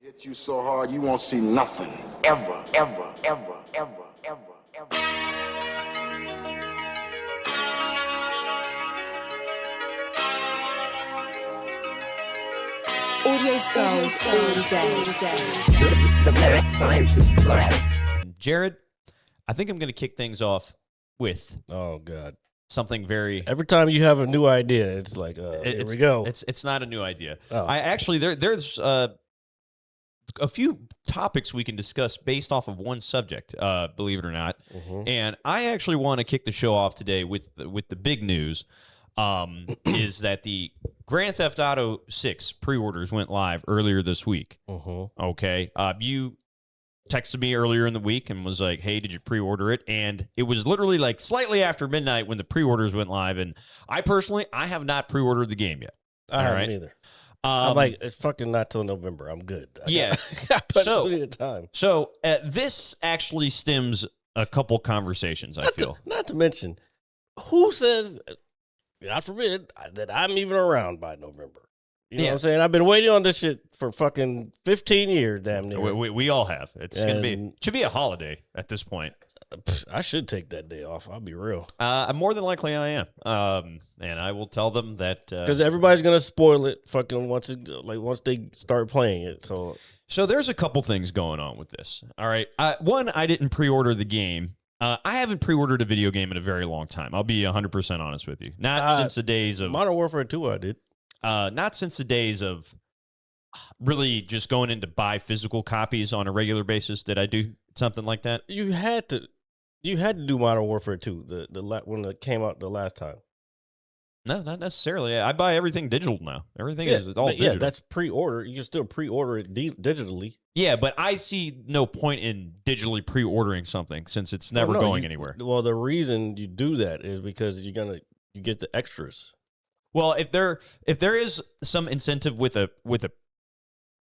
Hit you so hard you won't see nothing. Ever, ever, ever, ever, ever, ever. Audio skulls all day. The lyric science is threat. Jared, I think I'm going to kick things off with Oh God! something very. Every time you have a new idea, it's like, here we go. It's not a new idea. Oh. I actually there's a few topics we can discuss based off of one subject. Believe it or not, and I actually want to kick the show off today with the big news. Is that the Grand Theft Auto 6 pre-orders went live earlier this week. Okay. You texted me earlier in the week and was like, hey, did you pre-order it? And it was literally like slightly after midnight when the pre-orders went live. And I have not pre-ordered the game yet. I haven't either. I'm like, it's fucking not till November. I'm good. Yeah. Plenty of time. So this actually stems a couple conversations, I feel. Not to mention, who says, God forbid, that I'm even around by November? You know what I'm saying? I've been waiting on this shit for fucking 15 years, damn near. We all have. It's going to be, should be a holiday at this point. I should take that day off. I'll be real. More than likely I am. And I will tell them that. Because everybody's going to spoil it fucking once they start playing it. So there's a couple things going on with this. All right. One, I didn't pre-order the game. I haven't pre-ordered a video game in a very long time. I'll be 100% honest with you. Not since the days of Modern Warfare 2, I did. Not since the days of really just going in to buy physical copies on a regular basis did I do something like that. You had to do Modern Warfare 2 when it came out the last time. No, not necessarily. I buy everything digital now. Everything is all digital. Yeah, that's pre-order. You can still pre-order it digitally. Yeah, but I see no point in digitally pre-ordering something since it's never going anywhere. Well, the reason you do that is because you get the extras. Well, if there is some incentive with a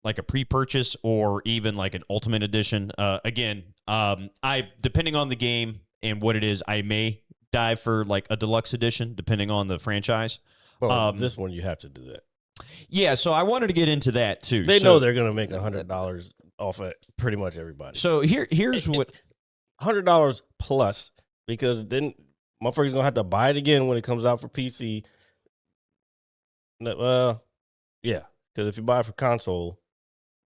like a pre-purchase or even like an ultimate edition, again, I depending on the game and what it is, I may dive for like a deluxe edition depending on the franchise. Well, this one you have to do that. Yeah, so I wanted to get into that too. They know they're gonna make $100 off of pretty much everybody. So here's what $100 plus, because then motherfuckers gonna have to buy it again when it comes out for PC. Yeah, because if you buy it for console,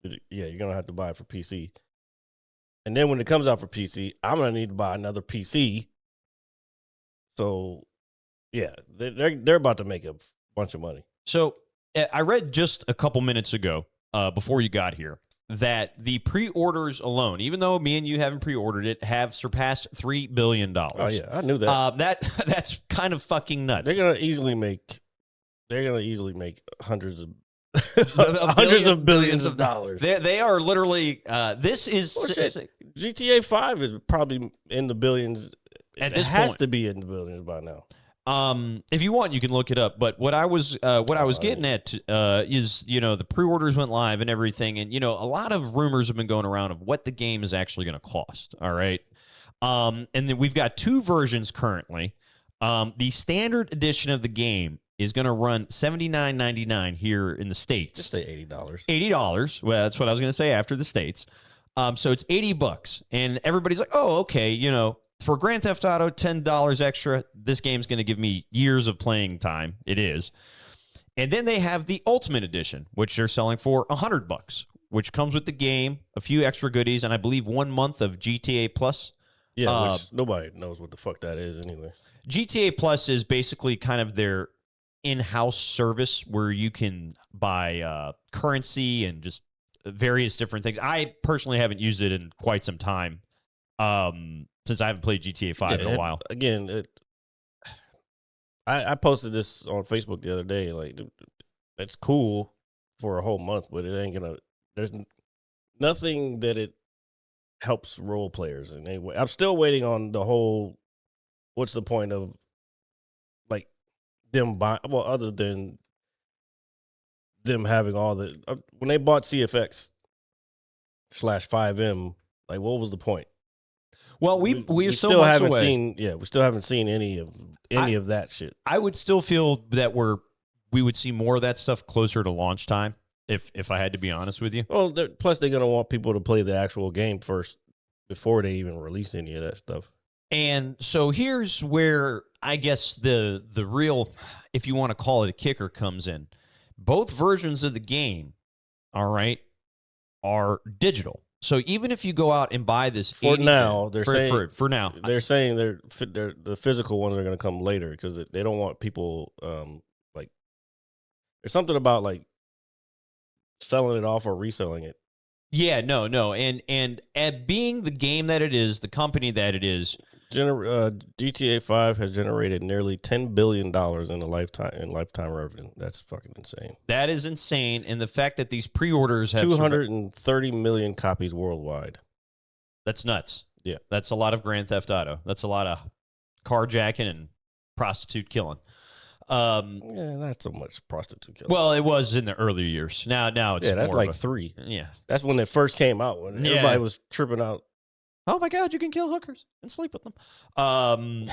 you're gonna have to buy it for PC. And then when it comes out for PC, I'm gonna need to buy another PC. So, yeah, they're about to make a bunch of money. So I read just a couple minutes ago, before you got here, that the pre-orders alone, even though me and you haven't pre-ordered it, have surpassed $3 billion. Oh yeah, I knew that. That's kind of fucking nuts. They're gonna easily make hundreds of billions of dollars. They are literally. This is GTA 5 is probably in the billions. At this has point to be in the billions by now. If you want, you can look it up. But what I was getting at is, the pre-orders went live and everything, and a lot of rumors have been going around of what the game is actually going to cost. All right, and then we've got two versions currently. The standard edition of the game is going to run $79.99 here in the States. Just say $80. $80. Well, that's what I was going to say after the States. So it's $80, and everybody's like, oh, okay, for Grand Theft Auto, $10 extra, this game's going to give me years of playing time. It is. And then they have the Ultimate Edition, which they're selling for $100, which comes with the game, a few extra goodies, and I believe 1 month of GTA Plus. Yeah, which nobody knows what the fuck that is anyway. GTA Plus is basically kind of their in-house service where you can buy currency and just various different things. I personally haven't used it in quite some time. Since I haven't played GTA 5 in a while. Again, I posted this on Facebook the other day. Like, it's cool for a whole month, but it ain't gonna. There's nothing that it helps role players in any way. I'm still waiting on the whole. What's the point of like them buying? Well, other than them having all the when they bought CFX/5M, like what was the point? Well, we still haven't seen we still haven't seen any of that shit. I would still feel that we would see more of that stuff closer to launch time. If I had to be honest with you. Well, plus they're gonna want people to play the actual game first before they even release any of that stuff. And so here's where I guess the real, if you want to call it a kicker, comes in. Both versions of the game, all right, are digital. So even if you go out and buy this For now, they're saying the physical ones are going to come later because they don't want people like there's something about like selling it off or reselling it. Yeah, no, and at being the game that it is, the company that it is, GTA 5 has generated nearly $10 billion in lifetime revenue. That's fucking insane. That is insane, and the fact that these pre-orders have 230 million copies worldwide. That's nuts. Yeah, that's a lot of Grand Theft Auto. That's a lot of carjacking and prostitute killing. Yeah, not so much prostitute killing. Well, it was in the earlier years. Now it's that's more like 3. 3. Yeah, that's when it first came out. When everybody was tripping out. Oh my God, you can kill hookers and sleep with them. And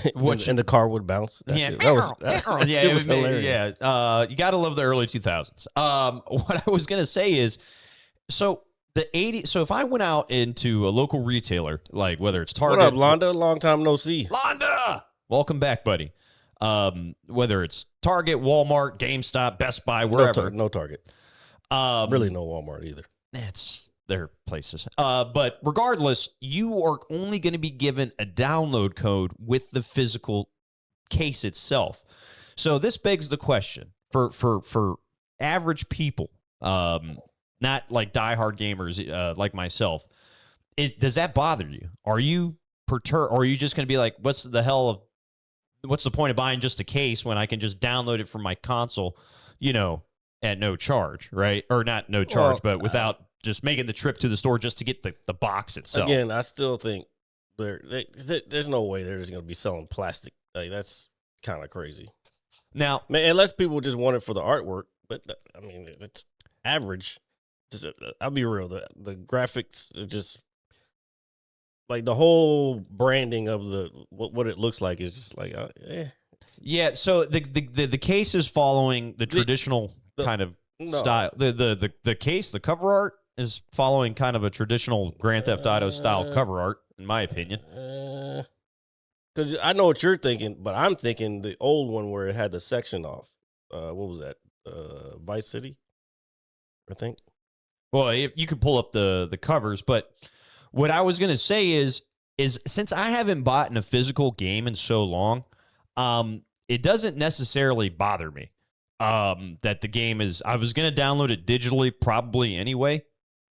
the car would bounce. That was hilarious. Yeah. You got to love the early 2000s. What I was gonna say is, so the 80. So if I went out into a local retailer, like whether it's Target, what up, Londa? Long time no see. Londa, welcome back, buddy. Whether it's Target, Walmart, GameStop, Best Buy, wherever. No Target. Really no Walmart either. It's their places. But regardless, you are only going to be given a download code with the physical case itself. So this begs the question for average people, not like diehard gamers like myself. Does that bother you? Are you perturbed? Or are you just going to be like, what's the point of buying just a case when I can just download it from my console, at no charge, right? Or not no charge, but without just making the trip to the store just to get the box itself. Again, I still think there's no way they're just going to be selling plastic. Like, that's kind of crazy. Now, unless people just want it for the artwork, but I mean, it's average. I'll be real. The graphics are just like the whole branding of what it looks like is just like, Yeah. So the case is following the traditional kind of style. The case, the cover art is following kind of a traditional Grand Theft Auto style cover art, in my opinion. Because I know what you're thinking, but I'm thinking the old one where it had the section off. What was that? Vice City, I think. Well, you could pull up the covers, but what I was gonna say is since I haven't bought in a physical game in so long, it doesn't necessarily bother me that the game is. I was gonna download it digitally probably anyway.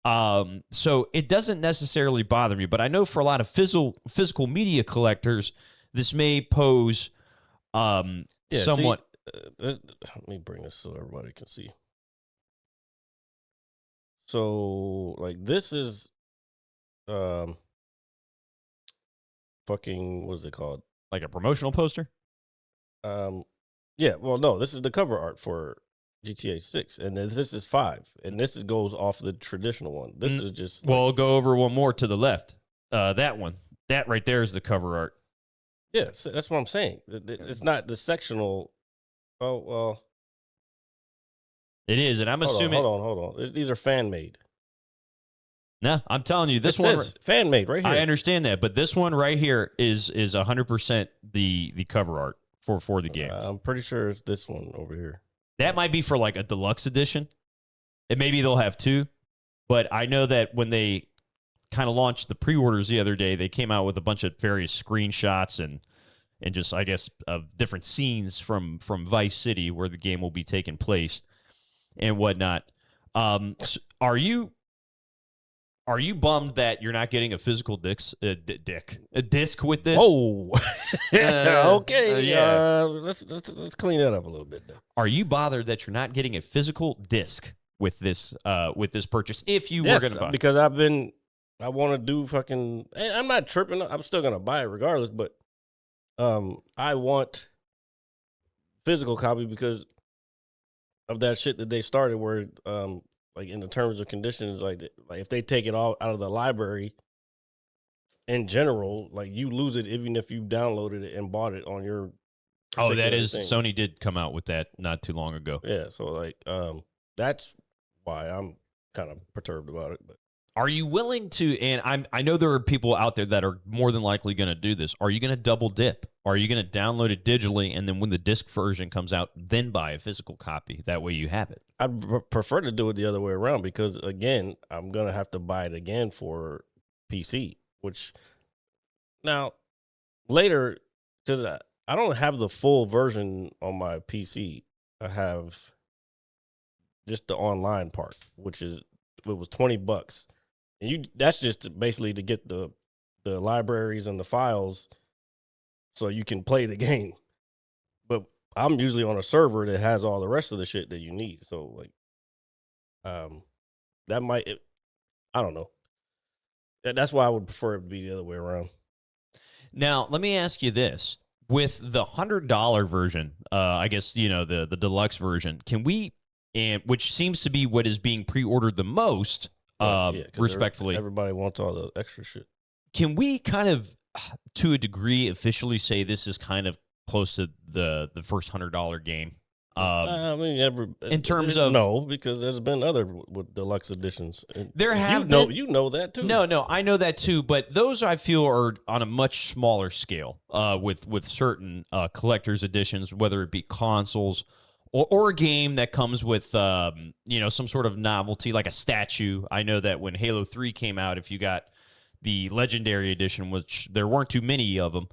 So it doesn't necessarily bother me, but I know for a lot of physical media collectors, this may pose somewhat. Let me bring this so everybody can see. So, like, this is, fucking, what is it called? Like a promotional poster? Yeah. Well, no, this is the cover art for GTA 6, and then this is 5, and this goes off the traditional one. This is just well, go over one more to the left. That one, that right there is the cover art. Yeah, so that's what I'm saying. It's not the sectional. Oh well, it is, and I'm assuming. Hold on. These are fan made. No, I'm telling you, this one fan made right here. I understand that, but this one right here is 100% the cover art for the game. I'm pretty sure it's this one over here. That might be for like a deluxe edition. And maybe they'll have 2. But I know that when they kind of launched the pre-orders the other day, they came out with a bunch of various screenshots and just, I guess, of different scenes from Vice City where the game will be taking place and whatnot. So are you bummed that you're not getting a physical disc with this? Oh, okay. Yeah. Let's clean that up a little bit. Then. Are you bothered that you're not getting a physical disc with this purchase? If you were going to buy, because I want to do fucking. I'm not tripping. I'm still gonna buy it regardless. But I want physical copy because of that shit that they started where like in the terms of conditions, like if they take it all out of the library in general, like you lose it even if you downloaded it and bought it on your. Oh, that is thing. Sony did come out with that not too long ago. Yeah, so like that's why I'm kind of perturbed about it. But Are you willing to, and I know there are people out there that are more than likely going to do this. Are you going to double dip? Are you going to download it digitally and then when the disc version comes out, then buy a physical copy? That way you have it. I'd prefer to do it the other way around because, again, I'm going to have to buy it again for PC, which now later, because I don't have the full version on my PC. I have just the online part, which is, it was $20. And that's just basically to get the libraries and the files so you can play the game. But I'm usually on a server that has all the rest of the shit that you need. So like, that might, I don't know. That's why I would prefer it to be the other way around. Now, let me ask you this. With the $100 version, I guess, the deluxe version, can we, and which seems to be what is being pre-ordered the most, respectfully. Everybody wants all the extra shit. Can we kind of, to a degree, officially say this is kind of close to the first $100 game? I mean, in terms of no, because there's been other with deluxe editions. There have been, you know that too. No, I know that too. But those I feel are on a much smaller scale. With certain collector's editions, whether it be consoles or a game that comes with some sort of novelty, like a statue. I know that when Halo 3 came out, if you got the Legendary Edition, which there weren't too many of them,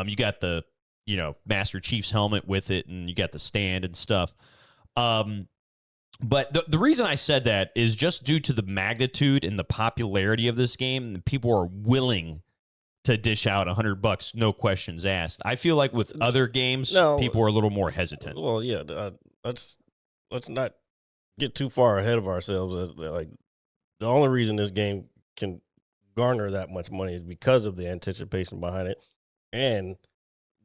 you got the Master Chief's helmet with it, and you got the stand and stuff. But the reason I said that is just due to the magnitude and the popularity of this game. And people are willing to dish out $100, no questions asked. I feel like with other games, people are a little more hesitant. Well, yeah, let's not get too far ahead of ourselves. Like, the only reason this game can garner that much money is because of the anticipation behind it, and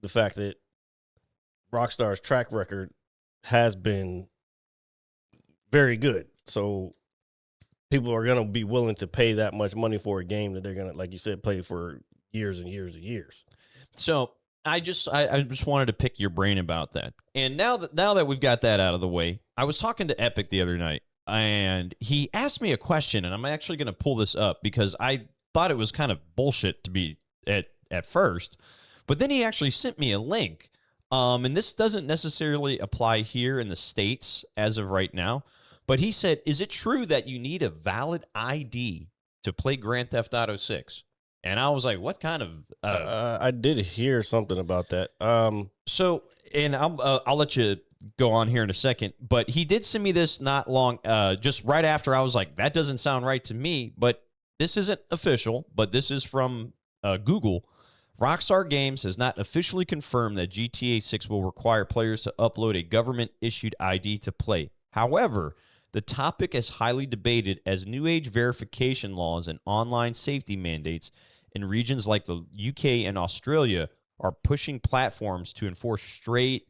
the fact that Rockstar's track record has been very good. So people are going to be willing to pay that much money for a game that they're going to, like you said, play for years and years and years. So I just wanted to pick your brain about that. And now that we've got that out of the way, I was talking to Epic the other night, and he asked me a question, and I'm actually going to pull this up because I thought it was kind of bullshit to be at first. But then he actually sent me a link, and this doesn't necessarily apply here in the States as of right now, but he said, is it true that you need a valid ID to play Grand Theft Auto 6? And I was like, what kind of... I did hear something about that. So, and I'll let you go on here in a second, but he did send me this not long, just right after. I was like, that doesn't sound right to me, but this isn't official, but this is from Google. Rockstar Games has not officially confirmed that GTA 6 will require players to upload a government-issued ID to play. However, the topic is highly debated as new age verification laws and online safety mandates in regions like the UK and Australia are pushing platforms to enforce strict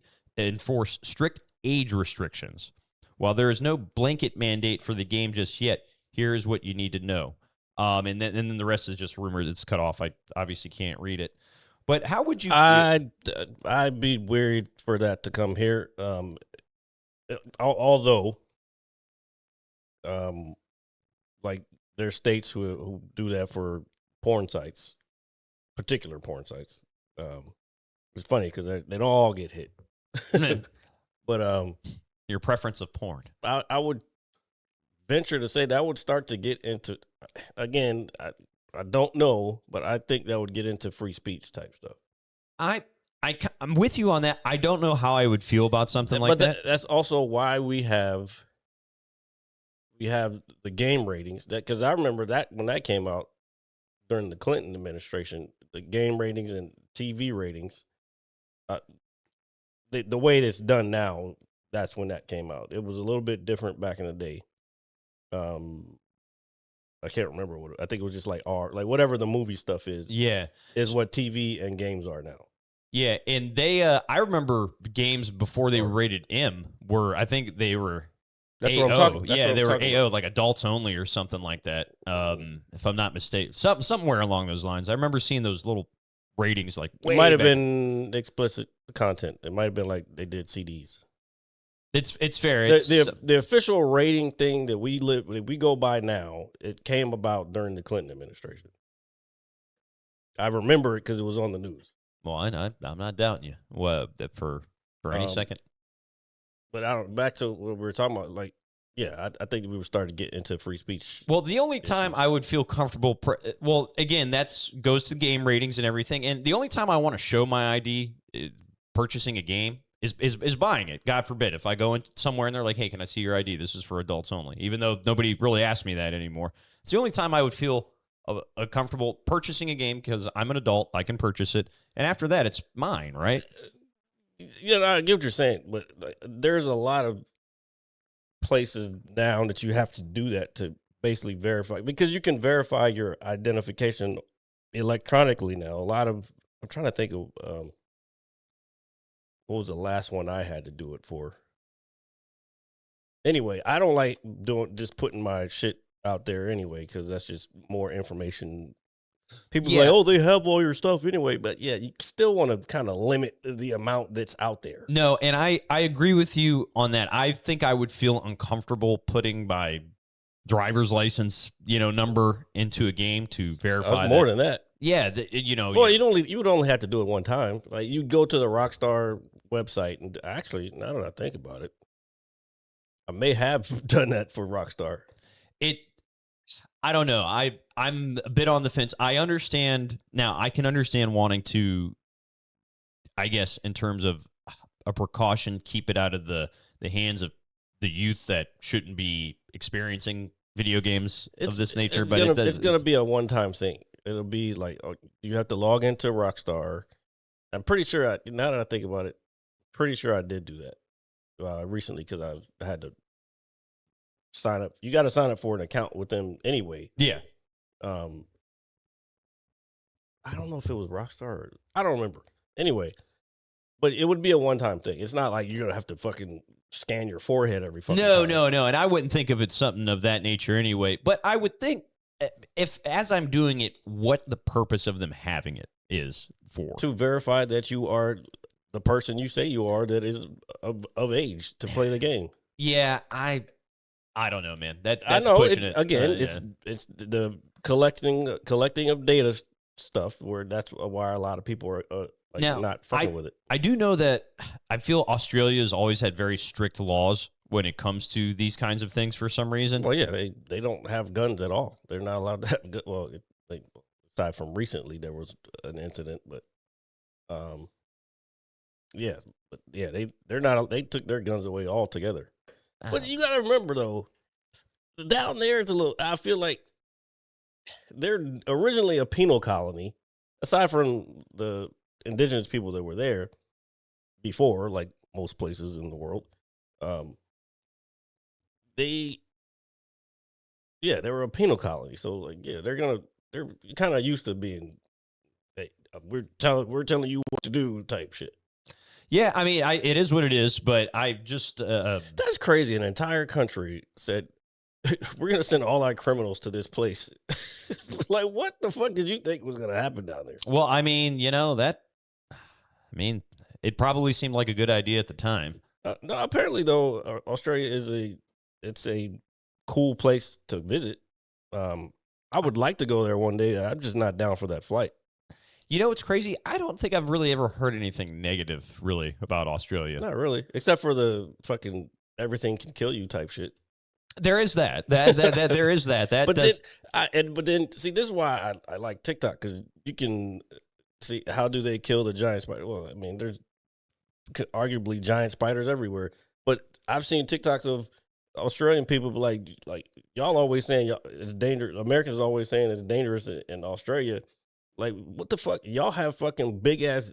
age restrictions. While there is no blanket mandate for the game just yet, here is what you need to know. And then the rest is just rumors. It's cut off. I obviously can't read it. But how would you feel? I'd be worried for that to come here. Although, like, there's states who do that for porn sites, particular porn sites. It's funny because they don't all get hit. But your preference of porn. I would venture to say that would start to get into, again, I don't know, but I think that would get into free speech type stuff. I'm with you on that. I don't know how I would feel about something like that. That's also why we have the game ratings. That, because I remember that when that came out during the Clinton administration, the game ratings and TV ratings, the way it's done now, that's when that came out. It was a little bit different back in the day. I can't remember I think it was just like whatever the movie stuff is. Yeah, is what TV and games are now. Yeah, and they I remember games before they were rated M were, I think they were That's AO. what I'm talking. They were AO, about. like adults only or something like that. If I'm not mistaken, somewhere along those lines. I remember seeing those little ratings like it might have been explicit content. It might have been like they did CDs. It's fair. It's The official rating thing that we go by now, it came about during the Clinton administration. I remember it because it was on the news. well, I'm not doubting you. Well, that for any second. But back to what we were talking about, like, yeah, I think we were starting to get into free speech. Well, the only time I would feel comfortable, well, again, goes to game ratings and everything, and the only time I want to show my ID purchasing a game is buying it. God forbid, if I go in somewhere and they're like, "Hey, can I see your ID? This is for adults only," even though nobody really asks me that anymore. It's the only time I would feel comfortable purchasing a game because I'm an adult, I can purchase it, and after that, it's mine, right? You know, I get what you're saying, but there's a lot of places now that you have to do that to basically verify, because you can verify your identification electronically now. I'm trying to think of what was the last one I had to do it for. Anyway, I don't like putting my shit out there anyway, because that's just more information. People are like, oh, they have all your stuff anyway. But yeah, you still want to kind of limit the amount that's out there. No, and I agree with you on that. I think I would feel uncomfortable putting my driver's license, number into a game to verify more than that. Yeah, Well, you would only have to do it one time. Like, you go to the Rockstar website, and actually, now that I think about it, I may have done that for Rockstar. I don't know. I'm a bit on the fence. I understand now. I can understand wanting to, I guess, in terms of a precaution, keep it out of the hands of the youth that shouldn't be experiencing video games of this nature. It's going to be a one-time thing. It'll be like, you have to log into Rockstar. I'm pretty sure, now that I think about it, pretty sure I did do that recently, because I had to sign up. You got to sign up for an account with them anyway. Yeah. I don't know if it was Rockstar. I don't remember. Anyway, but it would be a one-time thing. It's not like you're going to have to fucking scan your forehead every fucking time. No. And I wouldn't think of it something of that nature anyway. But I would think, if as I'm doing it, what the purpose of them having it is for. To verify that you are the person you say you are, that is of age to play the game. Yeah, I don't know, man. That's I know, pushing it. Again, it's the collecting of data stuff, where that's why a lot of people are not fucking with it. I do know that I feel Australia has always had very strict laws when it comes to these kinds of things for some reason. Well, yeah, they don't have guns at all. They're not allowed to have well, aside from recently there was an incident, but they're not. They took their guns away altogether. But you got to remember, though, down there it's a little. I feel like they're originally a penal colony. Aside from the indigenous people that were there before, like most places in the world, they were a penal colony. So, like, yeah, they're kind of used to being. Hey, we're telling you what to do type shit. Yeah, I mean, it is what it is, but I just... That's crazy. An entire country said, we're going to send all our criminals to this place. Like, what the fuck did you think was going to happen down there? Well, I mean, it probably seemed like a good idea at the time. No, apparently, though, Australia is a cool place to visit. I would like to go there one day. I'm just not down for that flight. You know what's crazy? I don't think I've really ever heard anything negative, really, about Australia. Not really, except for the fucking everything can kill you type shit. There is that. There is that. But then, see, this is why I like TikTok, because you can see how do they kill the giant spider. Well, I mean, there's arguably giant spiders everywhere, but I've seen TikToks of Australian people like y'all always saying it's dangerous. Americans always saying it's dangerous in Australia. Like, what the fuck? Y'all have fucking big ass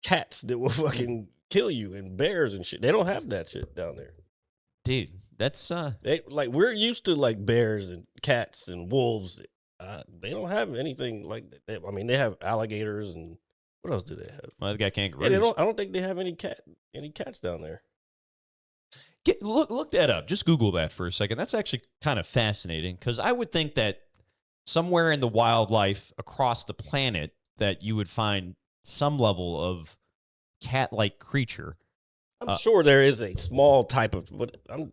cats that will fucking kill you, and bears and shit. They don't have that shit down there, dude. That's we're used to like bears and cats and wolves. They don't have anything like that. I mean, they have alligators, and what else do they have? Well, they've got kangaroos. Yeah, I don't think they have any cats down there. Look that up. Just Google that for a second. That's actually kind of fascinating, because I would think that somewhere in the wildlife across the planet that you would find some level of cat-like creature. I'm sure there is a small type of what I'm.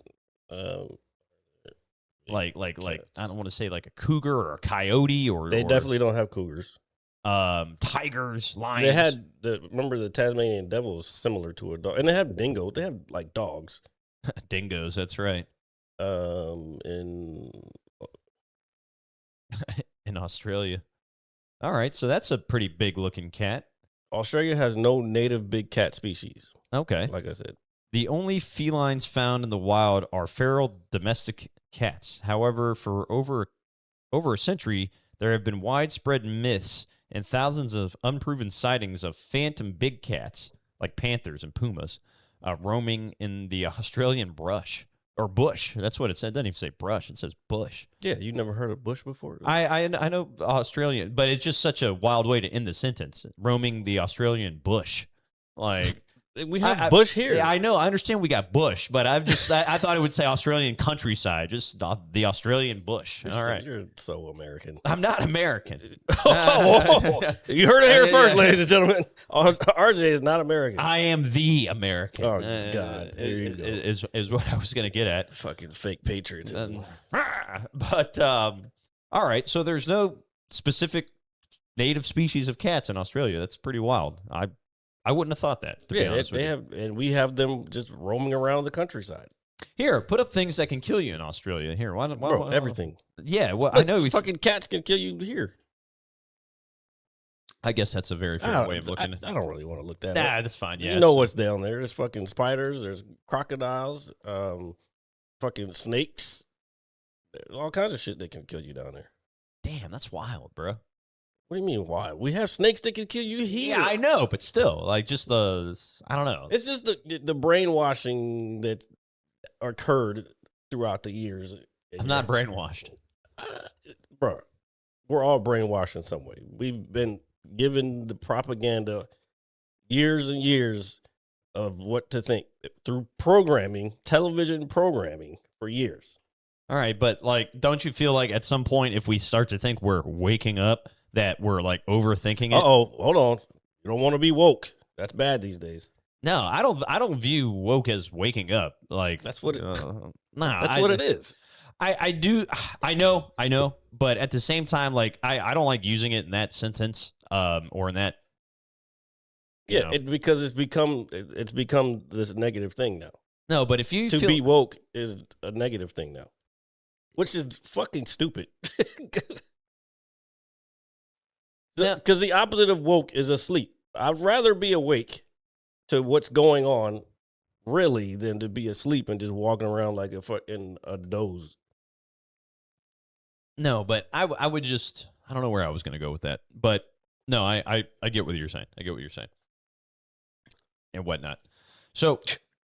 Like I don't want to say like a cougar or a coyote or They definitely don't have cougars. Tigers, lions. They had remember the Tasmanian devil was similar to a dog, and they have dingo. They have like dogs. Dingoes. That's right. In In Australia. All right, so that's a pretty big looking cat. Australia has no native big cat species. Okay. Like I said, The only felines found in the wild are feral domestic cats. However, for over a century, there have been widespread myths and thousands of unproven sightings of phantom big cats, like panthers and pumas, roaming in the Australian bush. That's what it said. It doesn't even say brush. It says bush. yeah, you never heard of bush before? I know Australian, but it's just such a wild way to end the sentence. Roaming the Australian bush. Like, we have bush here. Yeah, I know. I understand we got bush, but I thought it would say Australian countryside, just the Australian bush. All right. You're so American. I'm not American. Whoa. You heard it here first, ladies and gentlemen. RJ is not American. I am the American. Oh, God. There you go. Is what I was going to get at. Fucking fake patriotism. But, all right. So there's no specific native species of cats in Australia. That's pretty wild. I wouldn't have thought that, to be honest with you. have, and we have them just roaming around the countryside. Here, put up things that can kill you in Australia. Here, why Everything. Yeah, well, Look, I know. Fucking cats can kill you here. I guess that's a very fair way of looking. I don't really want to look that up. Nah, that's fine. Yeah, you know what's down there. There's fucking spiders. There's crocodiles. Fucking snakes. There's all kinds of shit that can kill you down there. Damn, that's wild, bro. What do you mean, why? We have snakes that can kill you here. Yeah, I know, but still, like, just I don't know. It's just the brainwashing that occurred throughout the years. I'm not brainwashed. Bro, we're all brainwashed in some way. We've been given the propaganda years and years of what to think through programming, television programming for years. All right, but, like, don't you feel like at some point if we start to think we're waking up, that we're like overthinking it? Hold on. You don't want to be woke. That's bad these days. No, I don't view woke as waking up. Like That's what it. That's what it is. I do. I know. But at the same time, like I don't like using it in that sentence, or in that. Yeah, because it's become this negative thing now. No, but if you to feel, be woke is a negative thing now, which is fucking stupid. Because the opposite of woke is asleep. I'd rather be awake to what's going on, really, than to be asleep and just walking around like in a doze. No, but I would just, I don't know where I was going to go with that, but no, I get what you're saying. I get what you're saying, and whatnot. So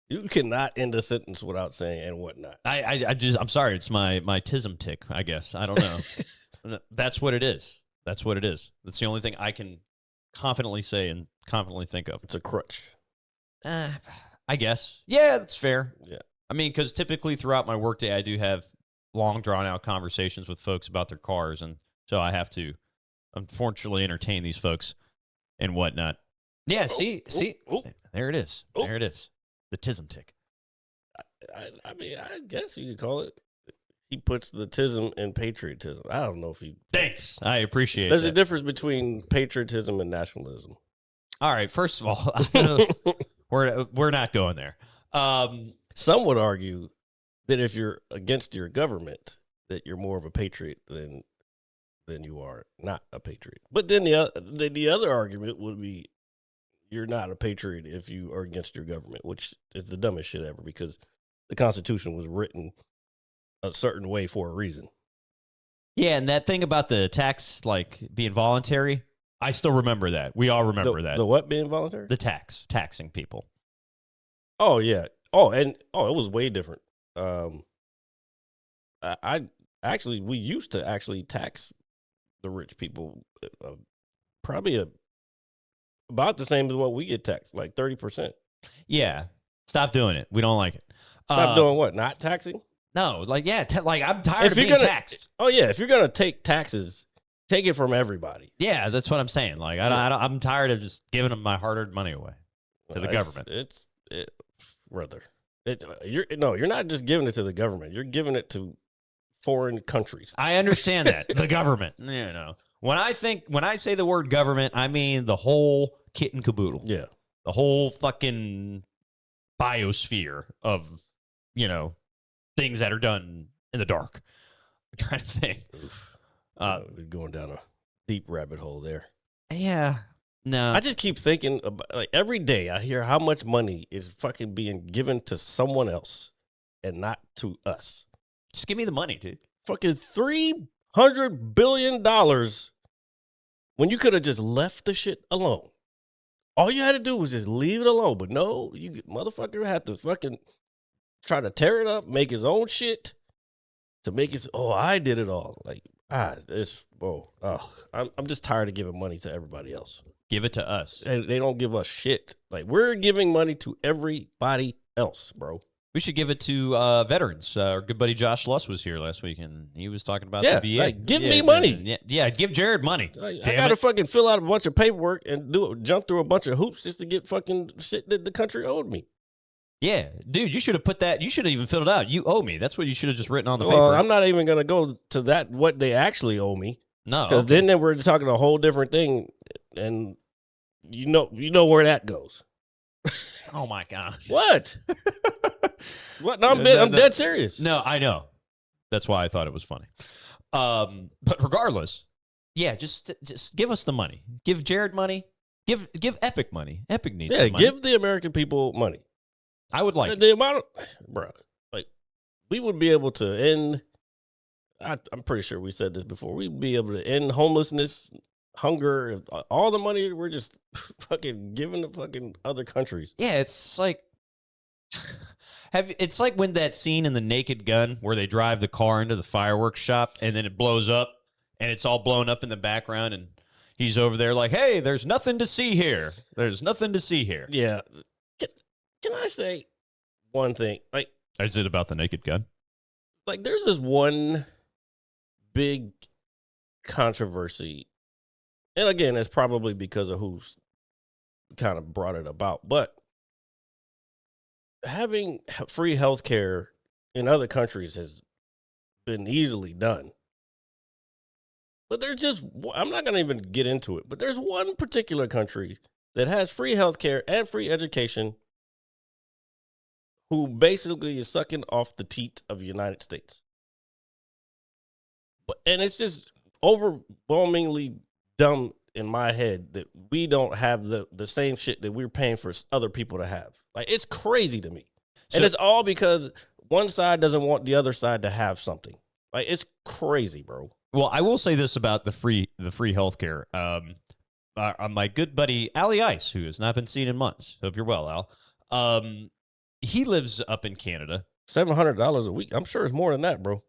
you cannot end a sentence without saying "and whatnot." I'm sorry. It's my tism tick. I guess I don't know. That's what it is. That's what it is. That's the only thing I can confidently say and confidently think of. It's a crutch. I guess. Yeah, that's fair. Yeah. I mean, because typically throughout my workday, I do have long, drawn-out conversations with folks about their cars, and so I have to, unfortunately, entertain these folks and whatnot. Yeah, see? There it is. There it is. The tism tick. I mean, I guess you could call it. He puts the tism in patriotism. I don't know if he... Thanks. I appreciate it. There's a difference between patriotism and nationalism. All right, first of all, we're not going there. Some would argue that if you're against your government, that you're more of a patriot than you are not a patriot. But then the other argument would be you're not a patriot if you are against your government, which is the dumbest shit ever because the Constitution was written a certain way for a reason. Yeah, and that thing about the tax like being voluntary, I still remember that. We all remember that. The what being voluntary? The taxing people. Oh yeah. It was way different. We used to actually tax the rich people probably about the same as what we get taxed, like 30%. Yeah. Stop doing it. We don't like it. Stop doing what? Not taxing? No, like, yeah, I'm tired of being taxed. Oh, yeah, if you're going to take taxes, take it from everybody. Yeah, that's what I'm saying. Like, I'm tired of just giving them my hard-earned money away to the government. brother. You're not just giving it to the government. You're giving it to foreign countries. I understand that. The government. When I say the word government, I mean the whole kit and caboodle. Yeah. The whole fucking biosphere of, things that are done in the dark kind of thing. We're going down a deep rabbit hole there. Yeah. No. I just keep thinking about, like, every day I hear how much money is fucking being given to someone else and not to us. Just give me the money, dude. Fucking $300 billion when you could have just left the shit alone. All you had to do was just leave it alone. But no, you motherfucker had to fucking try to tear it up, make his own shit to make it. Oh, I did it all. Like, I'm just tired of giving money to everybody else. Give it to us. And they don't give us shit. Like, we're giving money to everybody else, bro. We should give it to veterans. Our good buddy Josh Luss was here last week, and he was talking about the VA. Like, give me money. Yeah, give Jared money. I gotta fucking fill out a bunch of paperwork and jump through a bunch of hoops just to get fucking shit that the country owed me. Yeah, dude, you should have put that. You should have even filled it out. You owe me. That's what you should have just written on the Well, paper. I'm not even gonna go to that. What they actually owe me. No, because then we're talking a whole different thing, and you know where that goes. Oh my gosh. What? What? No, I'm dead serious. No, I know. That's why I thought it was funny. But regardless, yeah, just give us the money. Give Jared money. Give Epic money. Epic needs some money. Give the American people money. I would like the amount of, bro. Like, we would be able to end. I'm pretty sure we said this before. We'd be able to end homelessness, hunger, all the money we're just fucking giving to fucking other countries. Yeah, it's like it's like when that scene in The Naked Gun where they drive the car into the fireworks shop and then it blows up and it's all blown up in the background and he's over there like, "Hey, there's nothing to see here. There's nothing to see here." Yeah. Can I say one thing? Like, is it about The Naked Gun? Like, there's this one big controversy, and again, it's probably because of who's kind of brought it about, but having free healthcare in other countries has been easily done. But I'm not going to even get into it, but there's one particular country that has free healthcare and free education who basically is sucking off the teat of the United States. And it's just overwhelmingly dumb in my head that we don't have the same shit that we're paying for other people to have. Like, it's crazy to me. And it's all because one side doesn't want the other side to have something. Like, it's crazy, bro. Well, I will say this about the free healthcare. My good buddy Ali Ice, who has not been seen in months. Hope you're well, Al. He lives up in Canada. $700 a week. I'm sure it's more than that, bro.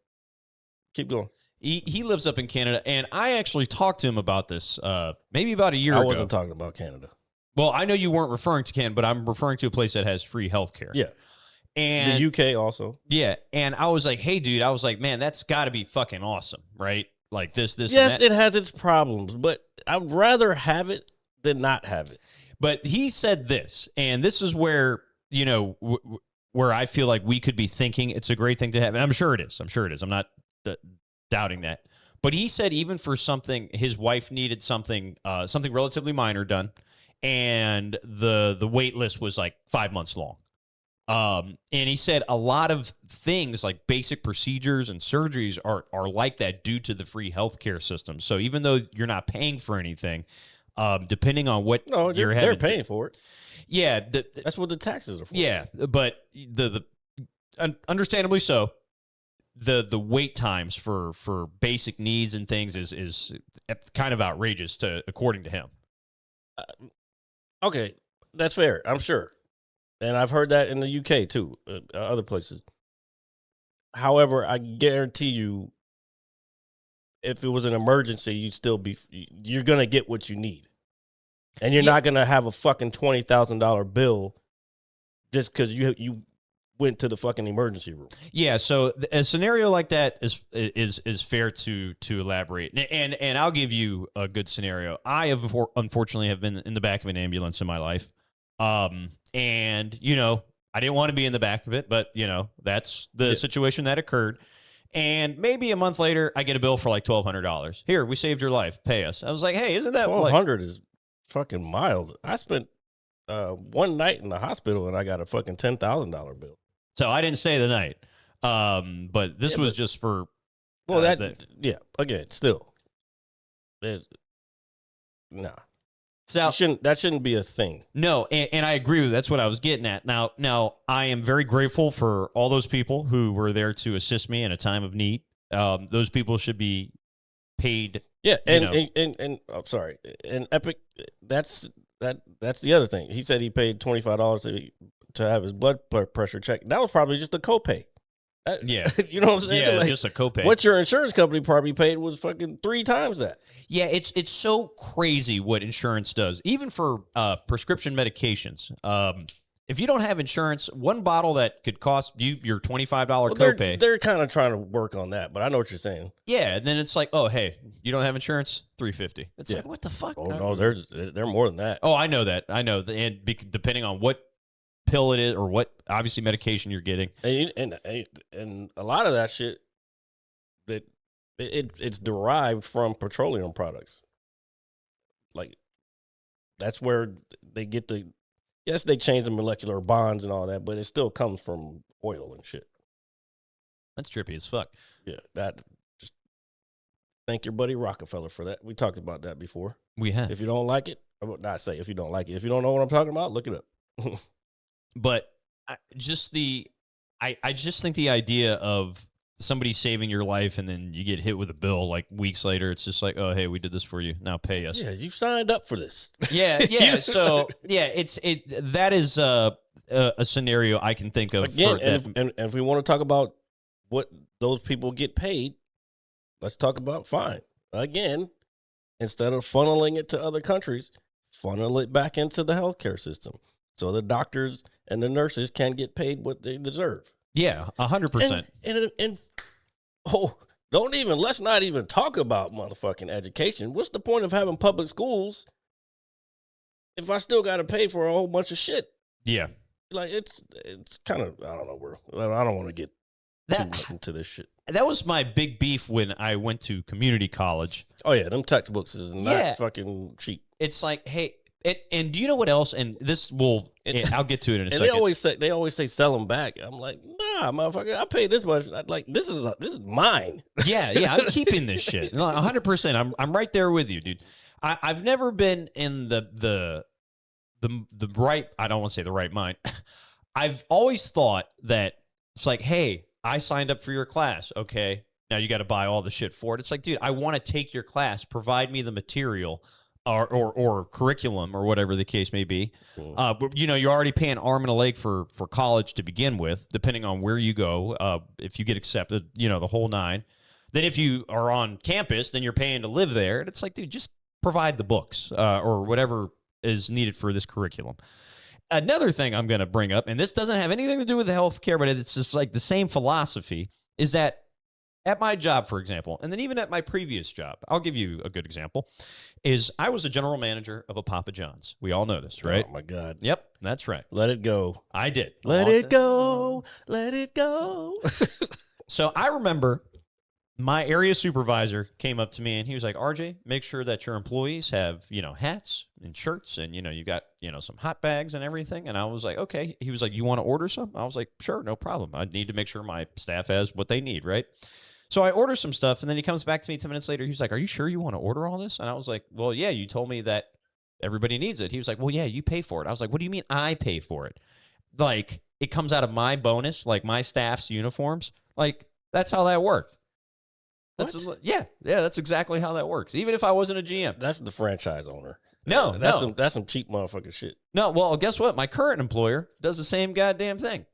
Keep going. He lives up in Canada, and I actually talked to him about this maybe about a year ago. I wasn't talking about Canada. Well, I know you weren't referring to Canada, but I'm referring to a place that has free healthcare. Yeah. And the UK also. Yeah. And I was like, hey, dude, man, that's got to be fucking awesome, right? Like this. Yes, it has its problems, but I'd rather have it than not have it. But he said this, and this is where, where I feel like we could be thinking it's a great thing to have. And I'm sure it is. I'm not doubting that. But he said even for something, his wife needed something relatively minor done, and the wait list was like 5 months long. And he said a lot of things like basic procedures and surgeries are like that due to the free healthcare system. So even though you're not paying for anything, depending on what they're paying for it. Yeah, that's what the taxes are for. Yeah, but the understandably so, the wait times for basic needs and things is kind of outrageous according to him. Okay, that's fair. I'm sure. And I've heard that in the UK too, other places. However, I guarantee you, if it was an emergency, you're going to get what you need. And you're not going to have a fucking $20,000 bill just because you went to the fucking emergency room. Yeah, so a scenario like that is fair to elaborate. And I'll give you a good scenario. I have unfortunately have been in the back of an ambulance in my life. And I didn't want to be in the back of it, but that's the situation that occurred. And maybe a month later, I get a bill for like $1,200. Here, we saved your life. Pay us. I was like, hey, isn't that $1,200 is fucking mild. I spent one night in the hospital and I got a fucking $10,000 bill. So I didn't stay the night. But this was just for. Well, again, still, there's nah. So that shouldn't be a thing. No, and I agree with you. That's what I was getting at. Now I am very grateful for all those people who were there to assist me in a time of need. Those people should be paid. Yeah, and I'm sorry, and Epic. That's the other thing. He said he paid $25 to have his blood pressure checked. That was probably just a copay. Yeah, you know what I'm saying? Yeah, like, just a copay. What your insurance company probably paid was fucking 3 times that. Yeah, it's so crazy what insurance does, even for prescription medications. If you don't have insurance, one bottle that could cost you your $25 copay. They're kind of trying to work on that, but I know what you're saying. Yeah, and then it's like, oh, hey, you don't have insurance, $350. It's like, what the fuck? Oh no, they're more than that. Oh, I know that. And depending on what pill it is or what obviously medication you're getting, and a lot of that shit that it's derived from petroleum products. Like that's where they get the. Yes, they change the molecular bonds and all that, but it still comes from oil and shit. That's trippy as fuck. Yeah, just thank your buddy Rockefeller for that. We talked about that before. We have. If you don't like it, I would not say if you don't like it. If you don't know what I'm talking about, look it up. But I just think the idea of somebody saving your life and then you get hit with a bill like weeks later, it's just like, oh, hey, we did this for you. Now pay us. Yeah, you signed up for this. Yeah. So yeah, that is a scenario I can think of. Again, and if we want to talk about what those people get paid, let's talk about fine. Again, instead of funneling it to other countries, funnel it back into the healthcare system so the doctors and the nurses can get paid what they deserve. Yeah, 100%. And let's not even talk about motherfucking education. What's the point of having public schools if I still got to pay for a whole bunch of shit? Yeah. Like it's kind of, I don't know where, I don't want to get too much into this shit. That was my big beef when I went to community college. Oh yeah, them textbooks is not fucking cheap. It's like, hey, and do you know what else? And this will, I'll get to it in a second. They always say sell them back. I'm like, nah, motherfucker, I paid this much. Like this is mine. Yeah, I'm keeping this shit. 100%. I'm right there with you, dude. I've never been in the right. I don't want to say the right mind. I've always thought that it's like, hey, I signed up for your class. Okay, now you got to buy all the shit for it. It's like, dude, I want to take your class. Provide me the material. Or curriculum or whatever the case may be. But, you're already paying arm and a leg for college to begin with, depending on where you go. If you get accepted, the whole nine. Then if you are on campus, then you're paying to live there. And it's like, dude, just provide the books or whatever is needed for this curriculum. Another thing I'm going to bring up, and this doesn't have anything to do with the healthcare, but it's just like the same philosophy, is that at my job, for example, and then even at my previous job, I'll give you a good example, is I was a general manager of a Papa John's. We all know this, right? Oh, my God. Yep, that's right. Let it go. I did. Let it go. Let it go. So I remember my area supervisor came up to me and he was like, RJ, make sure that your employees have, hats and shirts and, you got, some hot bags and everything. And I was like, okay. He was like, you want to order some? I was like, sure, no problem. I need to make sure my staff has what they need, right? So I order some stuff, and then he comes back to me 10 minutes later. He's like, are you sure you want to order all this? And I was like, well, yeah, you told me that everybody needs it. He was like, well, yeah, you pay for it. I was like, what do you mean I pay for it? Like, it comes out of my bonus, like my staff's uniforms. Like, that's how that worked. Yeah, that's exactly how that works. Even if I wasn't a GM. That's the franchise owner. No. That's some cheap motherfucking shit. No, well, guess what? My current employer does the same goddamn thing.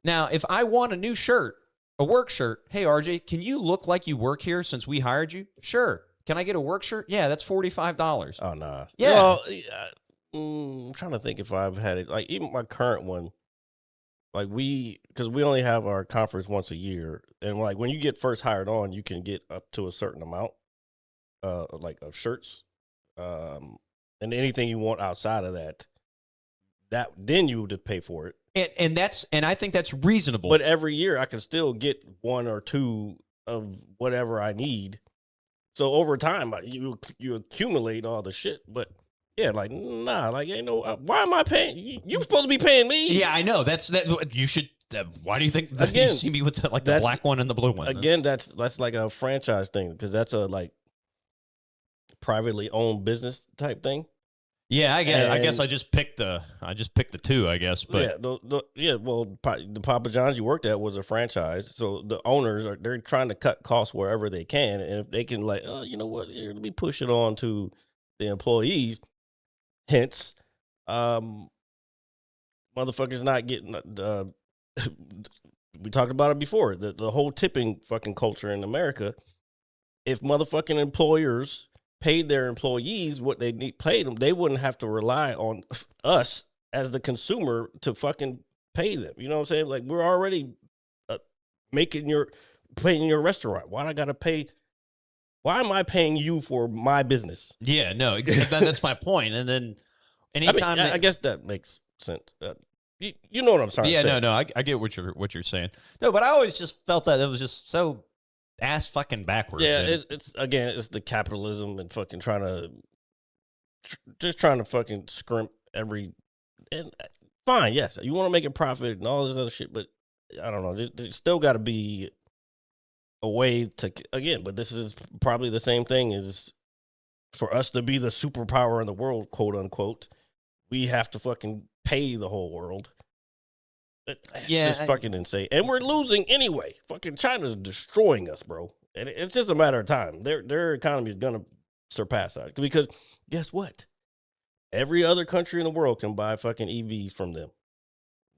Now, if I want a new shirt, a work shirt. Hey, RJ, can you look like you work here since we hired you? Sure. Can I get a work shirt? Yeah, that's $45. Oh, nah. Yeah. Well, I'm trying to think if I've had it. Like, even my current one, like because we only have our conference once a year. And, like, when you get first hired on, you can get up to a certain amount, of shirts. And anything you want outside of that, then you would pay for it. And I think that's reasonable. But every year I can still get one or two of whatever I need. So over time, you accumulate all the shit. But yeah, like nah, like ain't no. Why am I paying? You supposed to be paying me? Yeah, I know. That's that. You should. Why do you think that Again, you see me with the black one and the blue one? Again, that's like a franchise thing because that's a like privately owned business type thing. Yeah, I guess I just picked the two, I guess. But well, the Papa John's you worked at was a franchise, so the owners they're trying to cut costs wherever they can, and if they can, like, oh, you know what, here, let me push it on to the employees. Hence, motherfuckers not getting. We talked about it before. The whole tipping fucking culture in America. If motherfucking employers paid their employees what they paid them, they wouldn't have to rely on us as the consumer to fucking pay them. You know what I'm saying? Like, we're already paying your restaurant. Why am I paying you for my business? Yeah, no, exactly. That's my point. And then anytime I guess that makes sense. You know what I'm trying to say. Yeah, no, I get what you're saying. No, but I always just felt that it was just so ass fucking backwards. Yeah, it's the capitalism and fucking trying to fucking scrimp every. And fine, yes, you want to make a profit and all this other shit, but I don't know. There's still got to be a way to but this is probably the same thing as for us to be the superpower in the world, quote unquote. We have to fucking pay the whole world. It's just fucking insane. And we're losing anyway. Fucking China's destroying us, bro. And it's just a matter of time. Their economy is going to surpass ours. Because guess what? Every other country in the world can buy fucking EVs from them.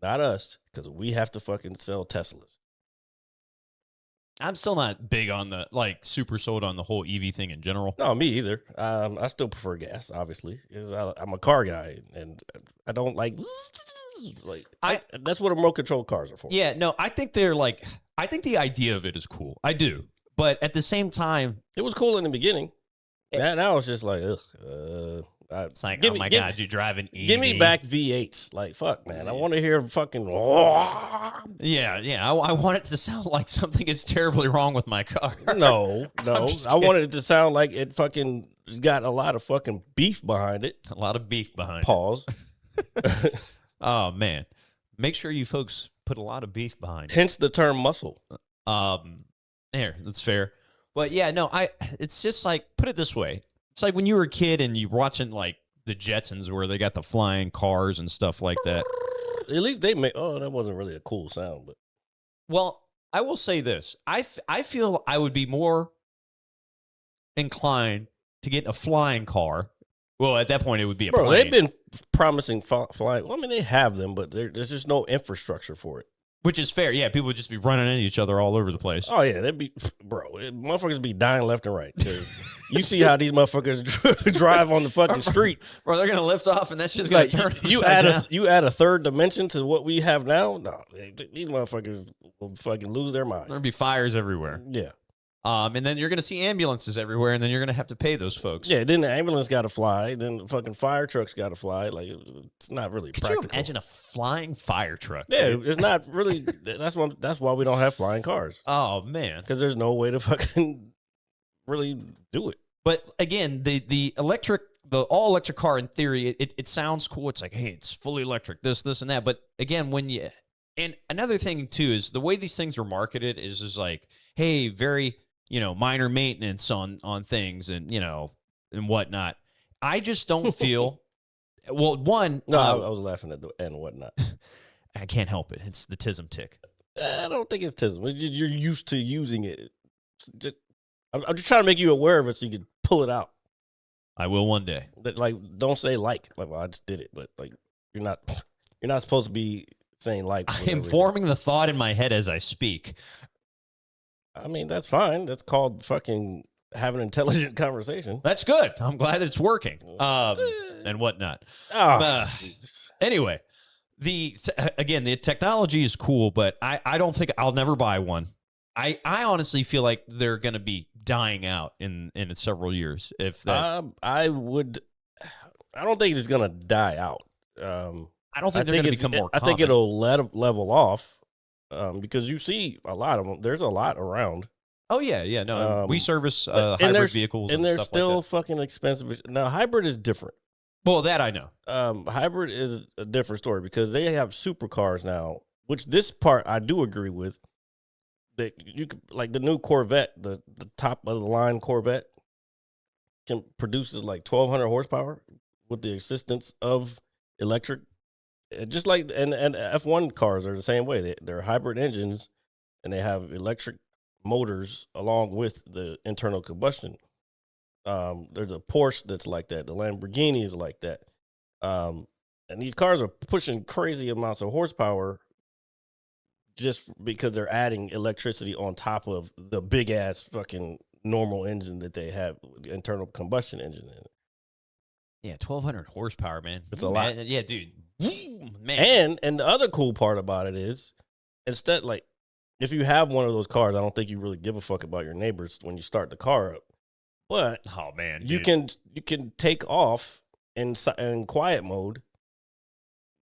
Not us, because we have to fucking sell Teslas. I'm still not big on the, super sold on the whole EV thing in general. No, me either. I still prefer gas, obviously. I'm a car guy, and I don't like that's what remote control cars are for. Yeah, no, I think I think the idea of it is cool. I do. But at the same time, it was cool in the beginning. Now it's just like, ugh. It's like, oh my God, you're driving EV. Give me back V8s. Like, fuck, man. I want to hear fucking. Yeah. I want it to sound like something is terribly wrong with my car. No. I wanted it to sound like it fucking got a lot of fucking beef behind it. A lot of beef behind Pause. it. Oh, man. Make sure you folks put a lot of beef behind it. Hence the term muscle. There, that's fair. But yeah, no, it's just like, put it this way. It's like when you were a kid and you're watching like the Jetsons where they got the flying cars and stuff like that. At least they make. Oh, that wasn't really a cool sound, but. Well, I will say this. I feel I would be more inclined to get a flying car. Well, at that point, it would be a plane. They've been promising flying. Well, I mean, they have them, but there's just no infrastructure for it. Which is fair. Yeah, people would just be running into each other all over the place. Oh, yeah. Motherfuckers be dying left and right. You see how these motherfuckers drive on the fucking street. Bro, they're going to lift off and that's just going to turn you add a third dimension to what we have now? No, these motherfuckers will fucking lose their mind. There'll be fires everywhere. Yeah. And then you're going to see ambulances everywhere, and then you're going to have to pay those folks. Yeah, then the ambulance got to fly. Then the fucking fire trucks got to fly. Like, it's not really practical. Could you imagine a flying fire truck? Yeah, dude? It's not really. That's why we don't have flying cars. Oh, man. Because there's no way to fucking really do it. But, again, the all-electric car, in theory, it sounds cool. It's like, hey, it's fully electric, this, and that. But, again, and another thing, too, is the way these things are marketed is like, hey, very... minor maintenance on things and, and whatnot. I just don't feel, well, one. No, I was laughing at the and whatnot. I can't help it. It's the tism tick. I don't think it's tism. You're used to using it. I'm just trying to make you aware of it so you can pull it out. I will one day. Don't say like, well, I just did it, but like, you're not supposed to be saying like. I am forming the thought in my head as I speak. I mean, that's fine. That's called fucking having an intelligent conversation. That's good. I'm glad it's working. And whatnot. Anyway, the technology is cool, but I don't think I'll never buy one. I honestly feel like they're going to be dying out in several years. If that, I don't think it's going to die out. I don't think they're going to become more I common. think it'll level off because you see a lot of them. There's a lot around. Oh, yeah. No, we service and hybrid vehicles and they're stuff still like that. fucking expensive. Now, hybrid is different. Well, that I know. Hybrid is a different story because they have supercars now, which this part I do agree with. That you could, like the new Corvette, the top of the line Corvette produces like 1,200 horsepower with the assistance of electric. Just like and F1 cars are the same way. They're hybrid engines, and they have electric motors along with the internal combustion. There's a Porsche that's like that. The Lamborghini is like that. And these cars are pushing crazy amounts of horsepower just because they're adding electricity on top of the big ass fucking normal engine that they have, the internal combustion engine in it. Yeah, 1,200 horsepower, man. It's a lot. Yeah, dude. Man. And the other cool part about it is, instead, like, if you have one of those cars, I don't think you really give a fuck about your neighbors when you start the car up. But Oh, man. you can take off in quiet mode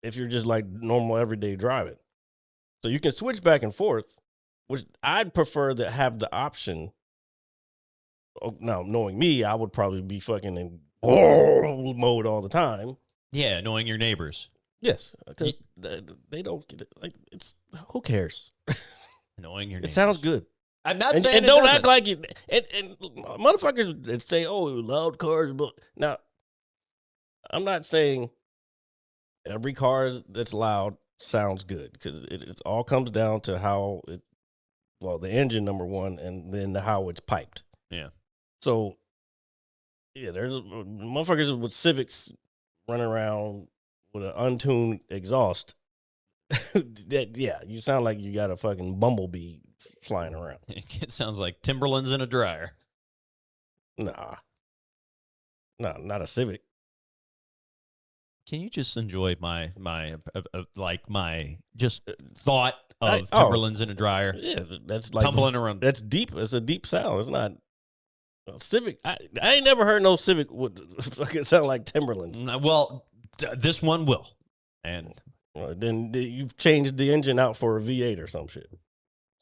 if you're just like normal everyday driving. So you can switch back and forth, which I'd prefer to have the option. Oh, now, knowing me, I would probably be fucking in mode all the time. Yeah, knowing your neighbors. Yes, because they don't get it. Like, it's who cares? Knowing your It neighbors. sounds good. I'm not And, saying and it don't doesn't. act like you. And motherfuckers that say, "Oh, loud cars," but now I'm not saying every car that's loud sounds good because it all comes down to how it. Well, the engine, number one, and then how it's piped. Yeah. So, yeah, there's motherfuckers with Civics running around with an untuned exhaust. You sound like you got a fucking bumblebee flying around. It sounds like Timberlands in a dryer. Nah, not a Civic. Can you just enjoy my just thought of Timberlands in a dryer? Yeah, that's like Tumbling around. That's deep. It's a deep sound. It's not Civic. I ain't never heard no Civic would fucking sound like Timberlands. Well, this one will. And Then you've changed the engine out for a V8 or some shit,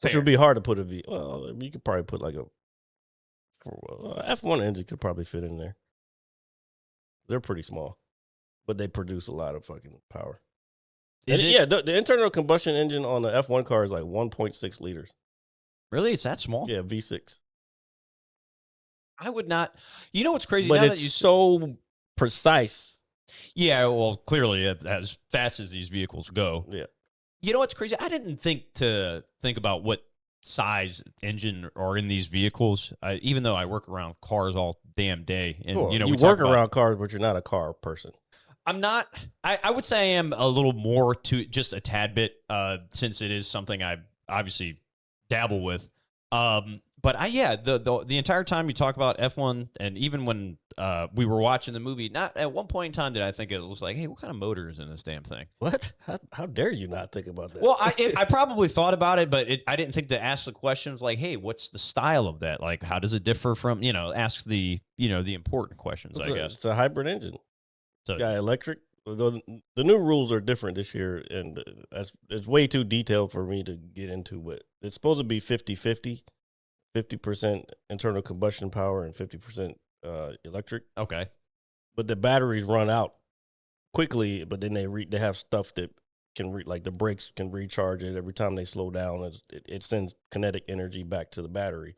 which Fair. would be hard to put a V. Well, you could probably put like a F1 engine could probably fit in there. They're pretty small, but they produce a lot of fucking power. Yeah, the internal combustion engine on the F1 car is like 1.6 liters. Really? It's that small? Yeah, V6. I would not. You know what's crazy? But now it's that you so precise. Yeah, well, clearly, as fast as these vehicles go. Yeah. You know what's crazy? I didn't think about what size engine are in these vehicles, even though I work around cars all damn day. And, Cool. you know, you we talk work about- around cars, but you're not a car person. I'm not. I would say I am a little more to just a tad bit, since it is something I obviously dabble with. But the entire time you talk about F1, and even when we were watching the movie, not at one point in time did I think it was like, hey, what kind of motor is in this damn thing? What? How dare you not think about that? Well, I probably thought about it, but I didn't think to ask the questions like, hey, what's the style of that? Like, how does it differ from, ask the important questions, I guess. It's a hybrid engine. So, It's got electric. The new rules are different this year, and it's way too detailed for me to get into. But it's supposed to be 50-50, 50% internal combustion power and 50% electric. okay. But the batteries run out quickly. But then they have stuff that can like the brakes can recharge it every time they slow down. It sends kinetic energy back to the battery,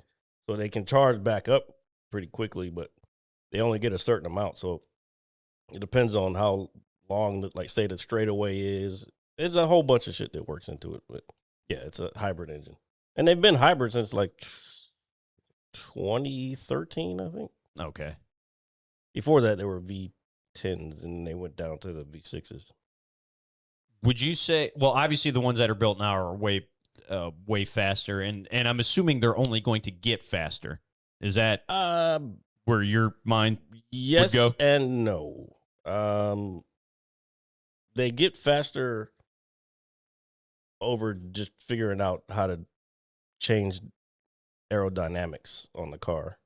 so they can charge back up pretty quickly. But they only get a certain amount, so it depends on how long, say the straightaway is. There's a whole bunch of shit that works into it. But yeah, it's a hybrid engine, and they've been hybrid since like 2013, I think. Okay. Before that, there were V10s, and they went down to the V6s. Would you say? Well, obviously the ones that are built now are way faster, and I'm assuming they're only going to get faster. Is that where your mind Yes would go? and no. They get faster over just figuring out how to change aerodynamics on the car.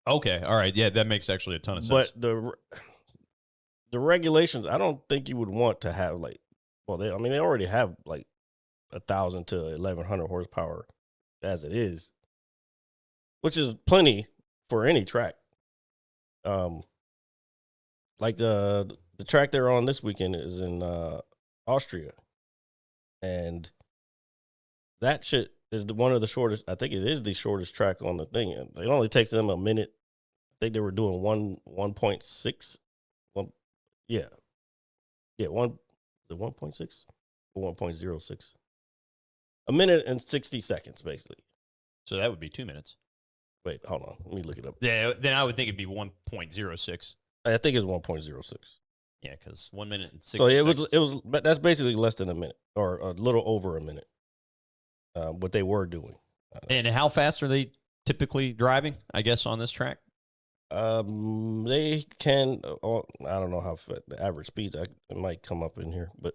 Okay, all right, yeah, that makes actually a ton of sense. But the regulations, I don't think you would want to have like Well, they already have like 1,000 to 1,100 horsepower as it is, which is plenty for any track. Like the track they're on this weekend is in Austria, and that shit is one of the shortest. I think it is the shortest track on the thing. It only takes them a minute. I think they were doing 1.6. Yeah, 1.6 or 1.06. A minute and 60 seconds, basically. So that would be 2 minutes. Wait, hold on. Let me look it up. Yeah, then I would think it'd be 1.06. I think it's 1.06. Yeah, because 1 minute and 60 So seconds. it was, but that's basically less than a minute or a little over a minute. What they were doing. And how fast are they typically driving, I guess, on this track? They can. I don't know how the average speeds. It might come up in here, but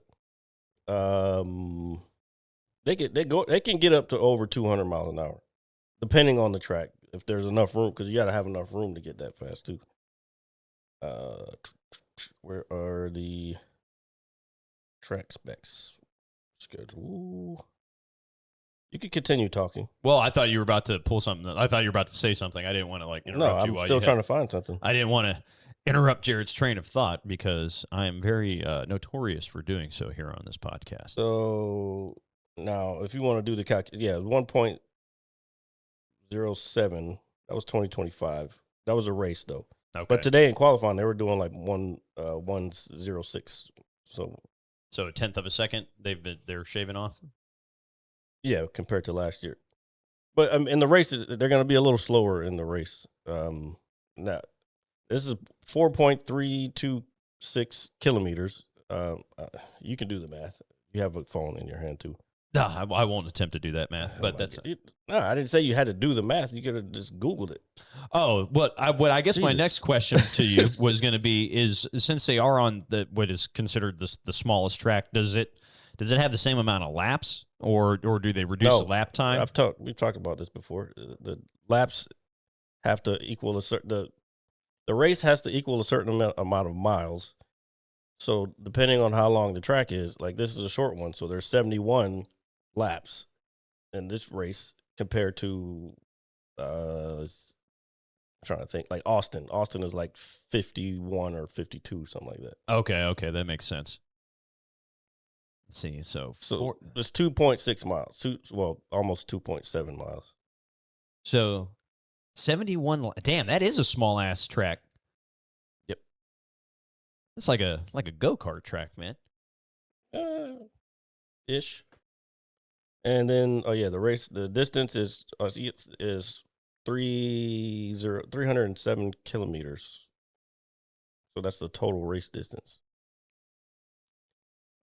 they can get up to over 200 miles an hour, depending on the track. If there's enough room, because you got to have enough room to get that fast too. Where are the track specs schedule? You could continue talking. Well, I thought you were about to pull something. I thought you were about to say something. I didn't want to interrupt you. I'm still trying to find something. I didn't want to interrupt Jared's train of thought because I am very notorious for doing so here on this podcast. So now, if you want to do the calculation, it was 1.07. That was 2025. That was a race though. Okay. But today in qualifying, they were doing like 1.06. So a tenth of a second they're shaving off. yeah, compared to last year. But in the races, they're going to be a little slower in the race. Now, this is 4.326 kilometers. You can do the math. You have a phone in your hand too. No, I won't attempt to do that math, but No, I didn't say you had to do the math. You could have just Googled it. Oh, what I guess my next question to you was going to be is, since they are on what is considered the smallest track, does it have the same amount of laps, or do they reduce the lap time? We've talked about this before. The laps have to equal the race has to equal a certain amount of miles. So depending on how long the track is, like this is a short one, so there's 71 laps in this race compared to I'm trying to think, like Austin. Austin is like 51 or 52, something like that. Okay, that makes sense. Let's see. So it's 2.6 miles. Almost 2.7 miles. So 71. Damn, that is a small ass track. Yep. It's like a go-kart track, man. Ish. And then the distance is 307 kilometers. So that's the total race distance.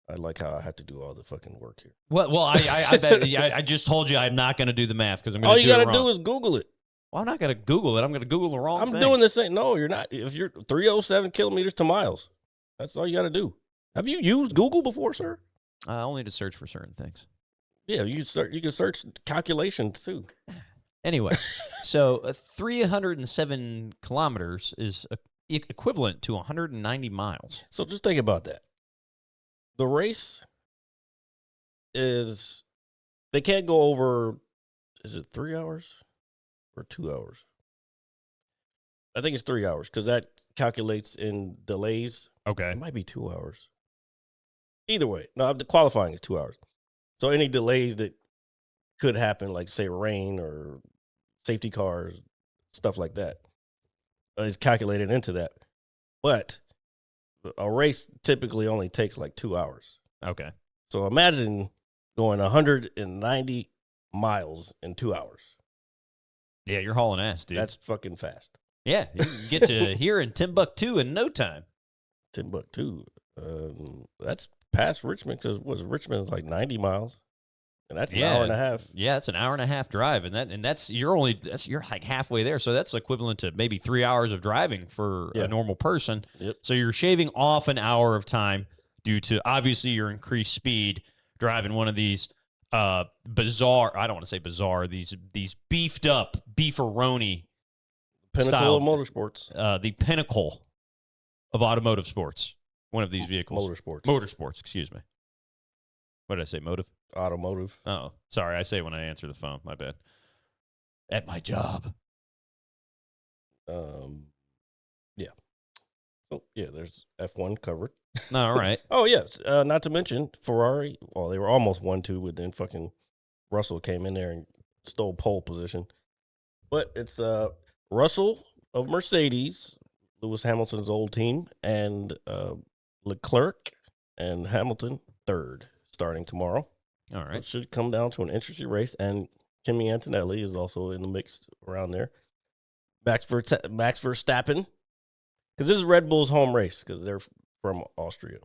I like how I have to do all the fucking work here. Well, I bet I just told you I'm not going to do the math because I'm going all to do it wrong. All you got to do is Google it. Well, I'm not going to Google it. I'm going to Google the wrong thing. I'm doing the same. No, you're not. If you're 307 kilometers to miles, that's all you got to do. Have you used Google before, sir? Only to search for certain things. Yeah, you can search calculations too. Anyway, so 307 kilometers is equivalent to 190 miles. So just think about that. The race they can't go over, is it 3 hours or 2 hours? I think it's 3 hours because that calculates in delays. Okay. It might be 2 hours. Either way, no, the qualifying is 2 hours. So any delays that could happen, like say rain or safety cars, stuff like that, is calculated into that. But a race typically only takes like 2 hours. Okay. So imagine going 190 miles in 2 hours. Yeah, you're hauling ass, dude. That's fucking fast. Yeah, you can get to here in Timbuktu in no time. Timbuktu. That's past Richmond because Richmond's like 90 miles. And that's an hour and a half. Yeah, it's an hour and a half drive, and that's you're like halfway there. So that's equivalent to maybe 3 hours of driving for a normal person. Yep. So you're shaving off an hour of time due to obviously your increased speed driving one of these bizarre. I don't want to say bizarre. These beefed up beefaroni pinnacle of motorsports. The pinnacle of automotive sports. One of these vehicles. Motorsports. Motorsports. Excuse me. What did I say? Motive? Automotive. Oh, sorry. I say when I answer the phone. My bad. At my job. Yeah. So yeah, there's F1 covered. All right. Oh yes. Not to mention Ferrari. Well, they were almost 1-2, but then fucking Russell came in there and stole pole position. But it's Russell of Mercedes, Lewis Hamilton's old team, and Leclerc and Hamilton third, starting tomorrow. All It right. should come down to an interesting race, and Kimi Antonelli is also in the mix around there. Max Verstappen, because this is Red Bull's home race, because they're from Austria.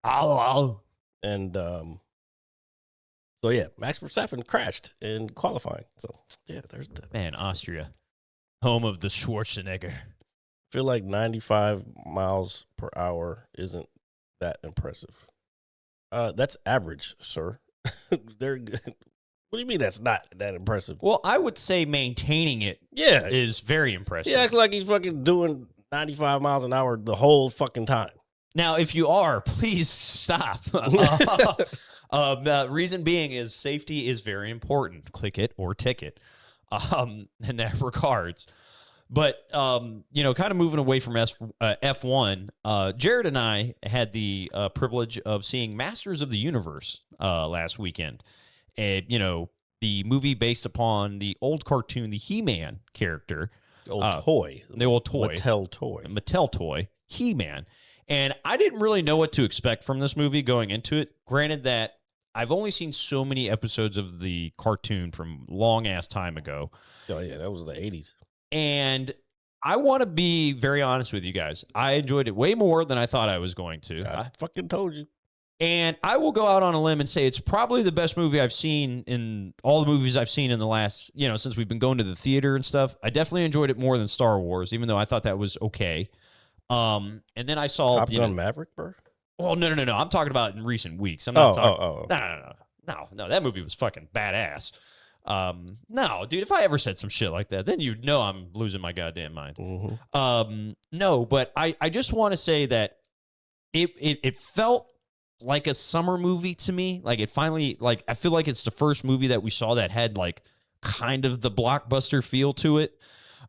Oh. And so, yeah, Max Verstappen crashed in qualifying. So, yeah, there's that. Man, Austria. Home of the Schwarzenegger. I feel like 95 miles per hour isn't that impressive. That's average, sir. They're good. What do you mean that's not that impressive? Well, I would say maintaining it Yeah. is very impressive. He acts like he's fucking doing 95 miles an hour the whole fucking time. Now, if you are, please stop. The reason being is safety is very important. Click it or ticket in that regards. But, kind of moving away from F1, Jared and I had the privilege of seeing Masters of the Universe last weekend. And, the movie based upon the old cartoon, the He-Man character. The old toy. Mattel toy, He-Man. And I didn't really know what to expect from this movie going into it. Granted that I've only seen so many episodes of the cartoon from long-ass time ago. Oh, yeah, that was the 80s. And I want to be very honest with you guys. I enjoyed it way more than I thought I was going to. I fucking told you. And I will go out on a limb and say it's probably the best movie I've seen in all the movies I've seen in the last, since we've been going to the theater and stuff. I definitely enjoyed it more than Star Wars, even though I thought that was okay. And then I saw Top Gun Maverick, bro? Well, no. I'm talking about in recent weeks. I'm not talking. Oh. No. That movie was fucking badass. No, dude. If I ever said some shit like that, then you know I'm losing my goddamn mind. Mm-hmm. No, but I just want to say that it felt like a summer movie to me. Like it finally, I feel like it's the first movie that we saw that had kind of the blockbuster feel to it.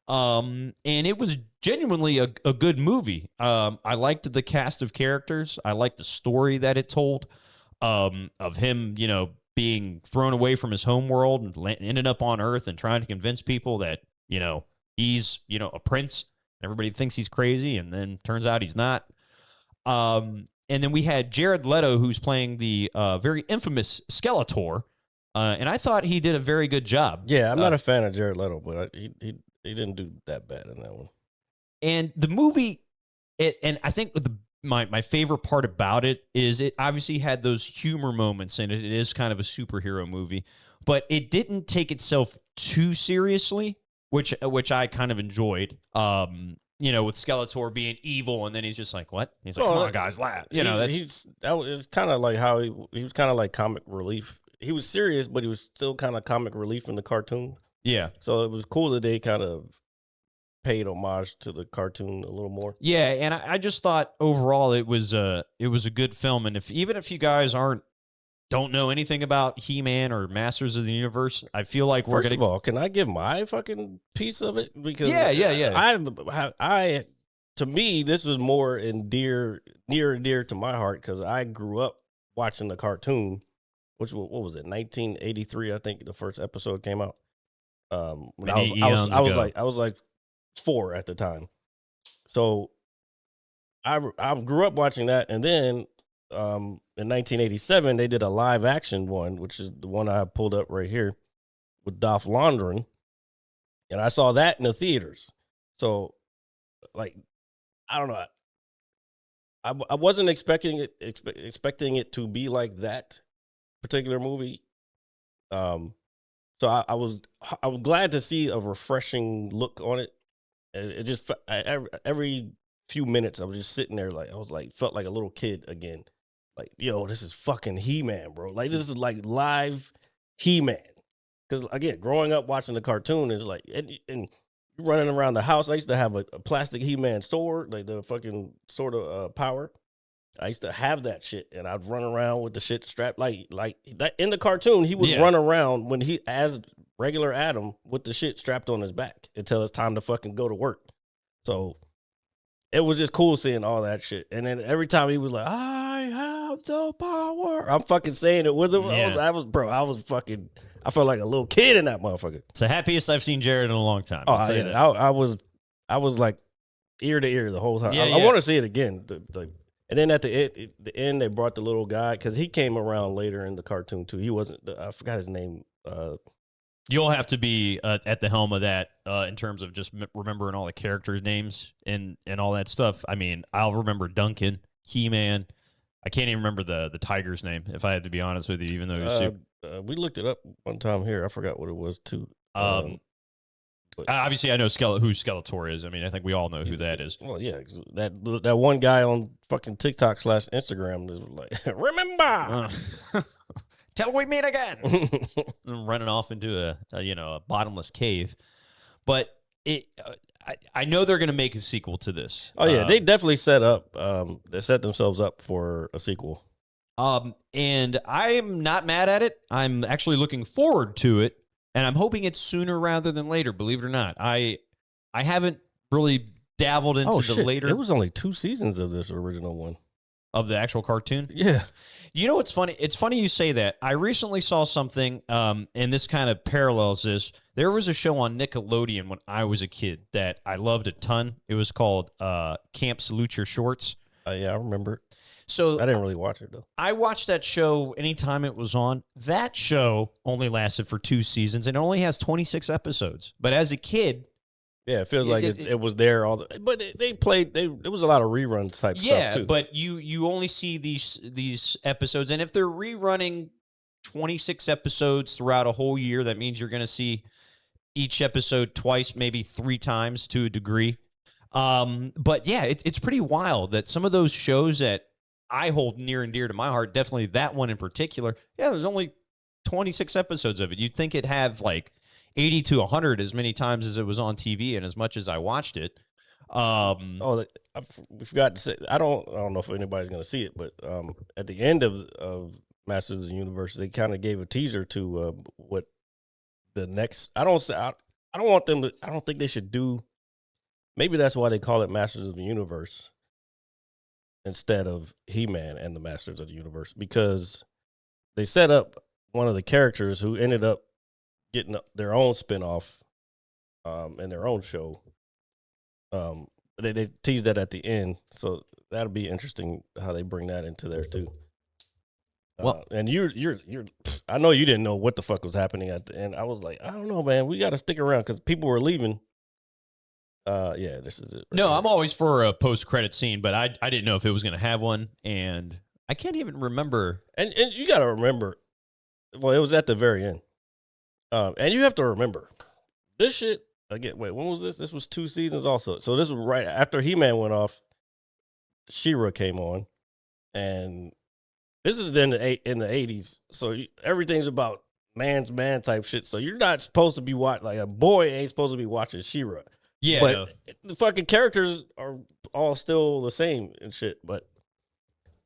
And it was genuinely a good movie. I liked the cast of characters. I liked the story that it told, of him, being thrown away from his home world and ended up on Earth and trying to convince people that, he's, a prince. Everybody thinks he's crazy, and then turns out he's not. And then we had Jared Leto, who's playing the very infamous Skeletor, and I thought he did a very good job. Yeah, I'm not a fan of Jared Leto, but he didn't do that bad in that one. And the movie, and I think my favorite part about it is it obviously had those humor moments in it. It is kind of a superhero movie, but it didn't take itself too seriously, which I kind of enjoyed. With Skeletor being evil, and then he's just like, "What?" He's like, "Come on, guys, laugh." That was kind of like how he was kind of like comic relief. He was serious, but he was still kind of comic relief in the cartoon. Yeah. So it was cool that they kind of paid homage to the cartoon a little more. Yeah, and I just thought overall it was a good film, and even if you guys don't know anything about He-Man or Masters of the Universe, I feel like we're First of all, can I give my fucking piece of it? Because yeah. I to me, this was more near and dear to my heart because I grew up watching the cartoon. What was it? 1983, I think the first episode came out. When I was like 4 at the time. So I grew up watching that, and then in 1987 they did a live action one, which is the one I pulled up right here with Dolph Lundgren, and I saw that in the theaters. So I don't know, I wasn't expecting it to be like that particular movie. So I was glad to see a refreshing look on it. It just every few minutes I was just sitting there felt like a little kid again. Like, yo, this is fucking He-Man, bro. Like, this is like live He-Man. Because again, growing up watching the cartoon is like, and running around the house. I used to have a plastic He-Man sword, like the fucking sword of power. I used to have that shit, and I'd run around with the shit strapped like that in the cartoon. He would run around when he as regular Adam with the shit strapped on his back until it's time to fucking go to work. So it was just cool seeing all that shit. And then every time he was like, "I have the power," I'm fucking saying it with him. Yeah. I felt like a little kid in that motherfucker. It's the happiest I've seen Jared in a long time. Oh, I'll tell you yeah, that. I was like ear to ear the whole time. Yeah, I want to see it again. And then at the end, they brought the little guy because he came around later in the cartoon too. He wasn't. I forgot his name. You'll have to be at the helm of that in terms of just remembering all the characters' names and all that stuff. I mean, I'll remember Duncan, He-Man. I can't even remember the tiger's name, if I had to be honest with you, even though he was super. We looked it up one time here. I forgot what it was too. Obviously, I know who Skeletor is. I mean, I think we all know who that is. Well, yeah, 'cause that one guy on fucking TikTok / Instagram is like, remember. Till we meet again. Running off into a bottomless cave. But I know they're going to make a sequel to this. Oh yeah, they definitely set themselves up for a sequel. And I'm not mad at it. I'm actually looking forward to it, and I'm hoping it's sooner rather than later. Believe it or not, I haven't really dabbled into the later. It was only 2 seasons of this original one. Of the actual cartoon? Yeah. You know what's funny? It's funny you say that. I recently saw something, and this kind of parallels this. There was a show on Nickelodeon when I was a kid that I loved a ton. It was called Camp Salute Your Shorts. Yeah, I remember. So I didn't really watch it, though. I watched that show anytime it was on. That show only lasted for 2 seasons, and it only has 26 episodes. But as a kid... Yeah, it feels like it was there but they played. There was a lot of rerun type stuff too. Yeah, but you only see these episodes, and if they're rerunning 26 episodes throughout a whole year, that means you're going to see each episode twice, maybe 3 times to a degree. But yeah, it's pretty wild that some of those shows that I hold near and dear to my heart, definitely that one in particular. Yeah, there's only 26 episodes of it. You'd think it'd have like 80 to 100 as many times as it was on TV and as much as I watched it. We forgot to say, I don't know if anybody's going to see it, but at the end of Masters of the Universe, they kind of gave a teaser to what the next. I don't think they should do. Maybe that's why they call it Masters of the Universe instead of He-Man and the Masters of the Universe, because they set up one of the characters who ended up getting their own spinoff and their own show. They teased that at the end, so that'll be interesting how they bring that into there too. Well, and you're I know you didn't know what the fuck was happening at the end. I was like, I don't know, man. We got to stick around because people were leaving. Yeah, this is it. No, here. I'm always for a post-credit scene, but I didn't know if it was going to have one, and I can't even remember. And you got to remember, well, it was at the very end. And you have to remember, this shit, again, wait, when was this? This was 2 seasons also. So this was right after He-Man went off, She-Ra came on, and this is in the 80s. So everything's about man's man type shit. So you're not supposed to be watching, like a boy ain't supposed to be watching She-Ra. Yeah. But the fucking characters are all still the same and shit, but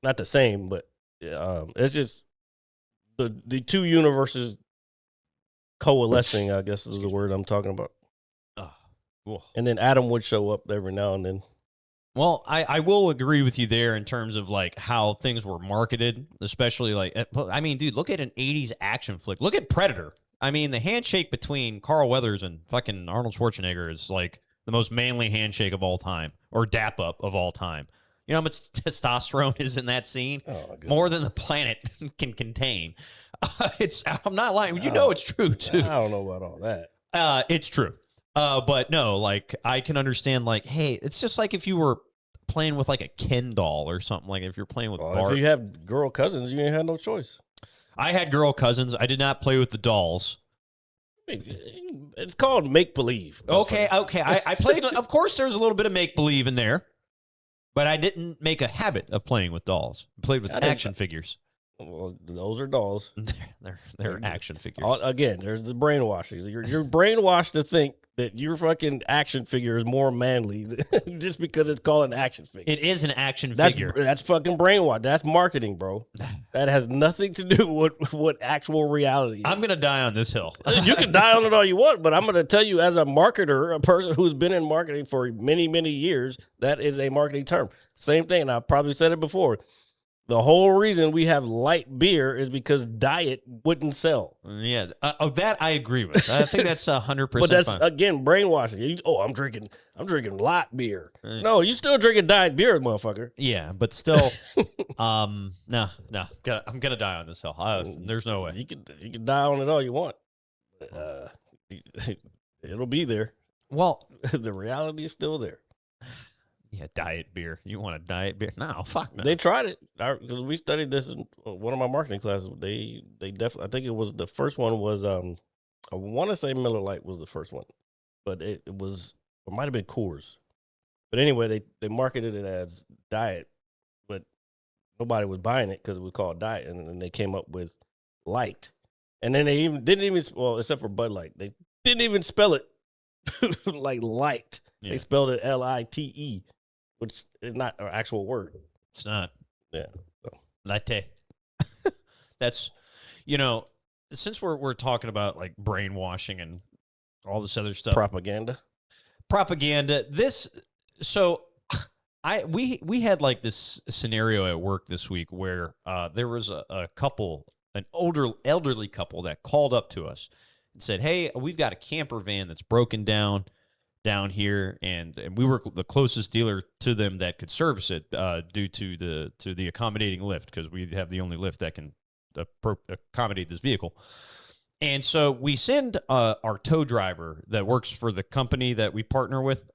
not the same, but it's just the 2 universes coalescing, I guess is the word I'm talking about. Cool. And then Adam would show up every now and then. Well, I will agree with you there in terms of like how things were marketed, especially like, I mean, dude, look at an 80s action flick. Look at Predator. I mean, the handshake between Carl Weathers and fucking Arnold Schwarzenegger is like the most manly handshake of all time, or dap up of all time. You know how much testosterone is in that scene? Oh, more than the planet can contain. I'm not lying. You know it's true, too. I don't know about all that. It's true. But no, like, I can understand, like, hey, it's just like if you were playing with, like, a Ken doll or something. Like, if you're playing with Bart. If you have girl cousins, you ain't had no choice. I had girl cousins. I did not play with the dolls. It's called make-believe. Okay. I played, of course, there's a little bit of make-believe in there. But I didn't make a habit of playing with dolls. I played with action figures. Well, those are dolls. They're action figures. Again, there's the brainwashing. You're brainwashed to think that your fucking action figure is more manly just because it's called an action figure. It is an action That's figure. that's fucking brainwash. That's marketing, bro. That has nothing to do with what actual reality is. I'm gonna die on this hill. You can die on it all you want, but I'm going to tell you as a marketer, a person who's been in marketing for many, many years, that is a marketing term. Same thing, and I've probably said it before. The whole reason we have light beer is because diet wouldn't sell. Yeah, that I agree with. I think that's 100%. But that's fine. again brainwashing. I'm drinking light beir. No, you still drinking diet beer, motherfucker. Yeah, but still, no, I'm gonna die on this hill. There's no way. You can die on it all you want. It'll be there. Well, The reality is still there. yeah, diet beer. You want a diet beer? No, fuck no. They tried it because we studied this in one of my marketing classes. They definitely. I think it was the first one was I want to say Miller Lite was the first one, but it might have been Coors. But anyway, they marketed it as diet, but nobody was buying it because it was called diet, and then they came up with light, and then they except for Bud Light, they didn't even spell it like light. Yeah. They spelled it LITE. Which is not an actual word. It's not. Yeah. So. Latte. That's, since we're talking about like brainwashing and all this other stuff. Propaganda. We had like this scenario at work this week where there was a couple, an elderly couple that called up to us and said, "Hey, we've got a camper van that's broken down here, and we were the closest dealer to them that could service it due to the accommodating lift, because we have the only lift that can accommodate this vehicle." And so we send our tow driver that works for the company that we partner with.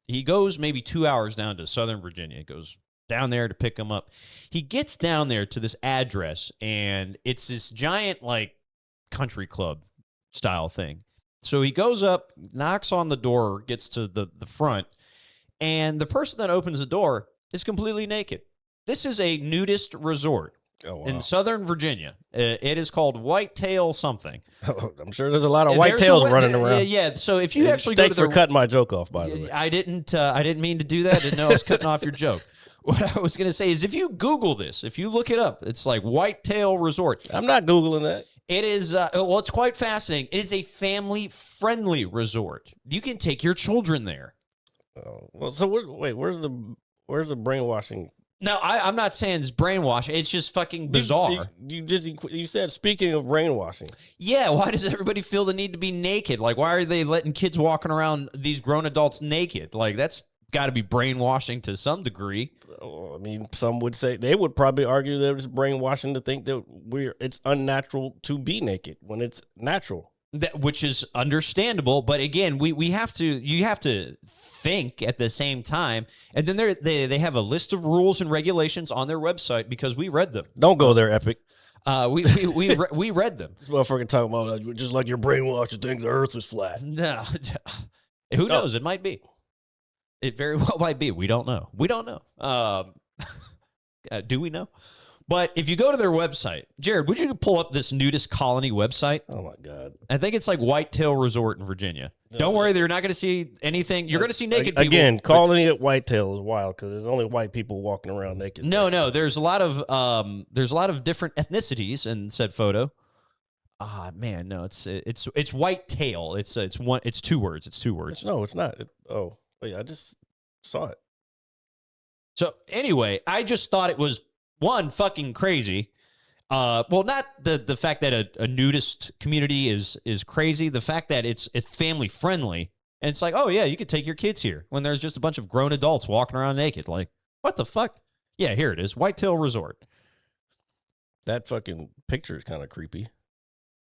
He goes maybe 2 hours down to Southern Virginia. He goes down there to pick them up. He gets down there to this address, and it's this giant like country club style thing. So he goes up, knocks on the door, gets to the front, and the person that opens the door is completely naked. This is a nudist resort in Southern Virginia. It is called Whitetail something. I'm sure there's a lot of whitetails running around. Yeah. So if you actually Thanks go to for cutting my joke off, by the way. I didn't mean to do that. I didn't know I was cutting off your joke. What I was going to say is, if you Google this, if you look it up, it's like Whitetail Resort. I'm not Googling that. It is, it's quite fascinating. It is a family-friendly resort. You can take your children there. Oh, well, so where's the brainwashing? No, I'm not saying it's brainwashing. It's just fucking bizarre. You said, speaking of brainwashing. Yeah, why does everybody feel the need to be naked? Like, why are they letting kids walking around, these grown adults, naked? Like, that's got to be brainwashing to some degree. I mean, some would say, they would probably argue that it's brainwashing to think that it's unnatural to be naked when it's natural. Which is understandable, but again, you have to think at the same time. And then they have a list of rules and regulations on their website because we read them. Don't go there, Epic. We read them. This motherfucker talking about just like you're brainwashed to think the Earth is flat. No, who knows? It might be. It very well might be. We don't know. Do we know? But if you go to their website, Jared, would you pull up this nudist colony website? Oh, my God. I think it's like Whitetail Resort in Virginia. Don't worry, you're not going to see anything. You're going to see naked people. Again, calling it Whitetail is wild because there's only white people walking around naked. No. There's a lot of different ethnicities in said photo. Man, no, it's Whitetail. It's two words. It's two words. No, it's not. I just saw it. So anyway, I just thought it was one fucking crazy. Well, not the fact that a nudist community is crazy. The fact that it's family friendly, and it's like, oh yeah, you could take your kids here when there's just a bunch of grown adults walking around naked. Like, what the fuck? Yeah, here it is, Whitetail Resort. That fucking picture is kind of creepy.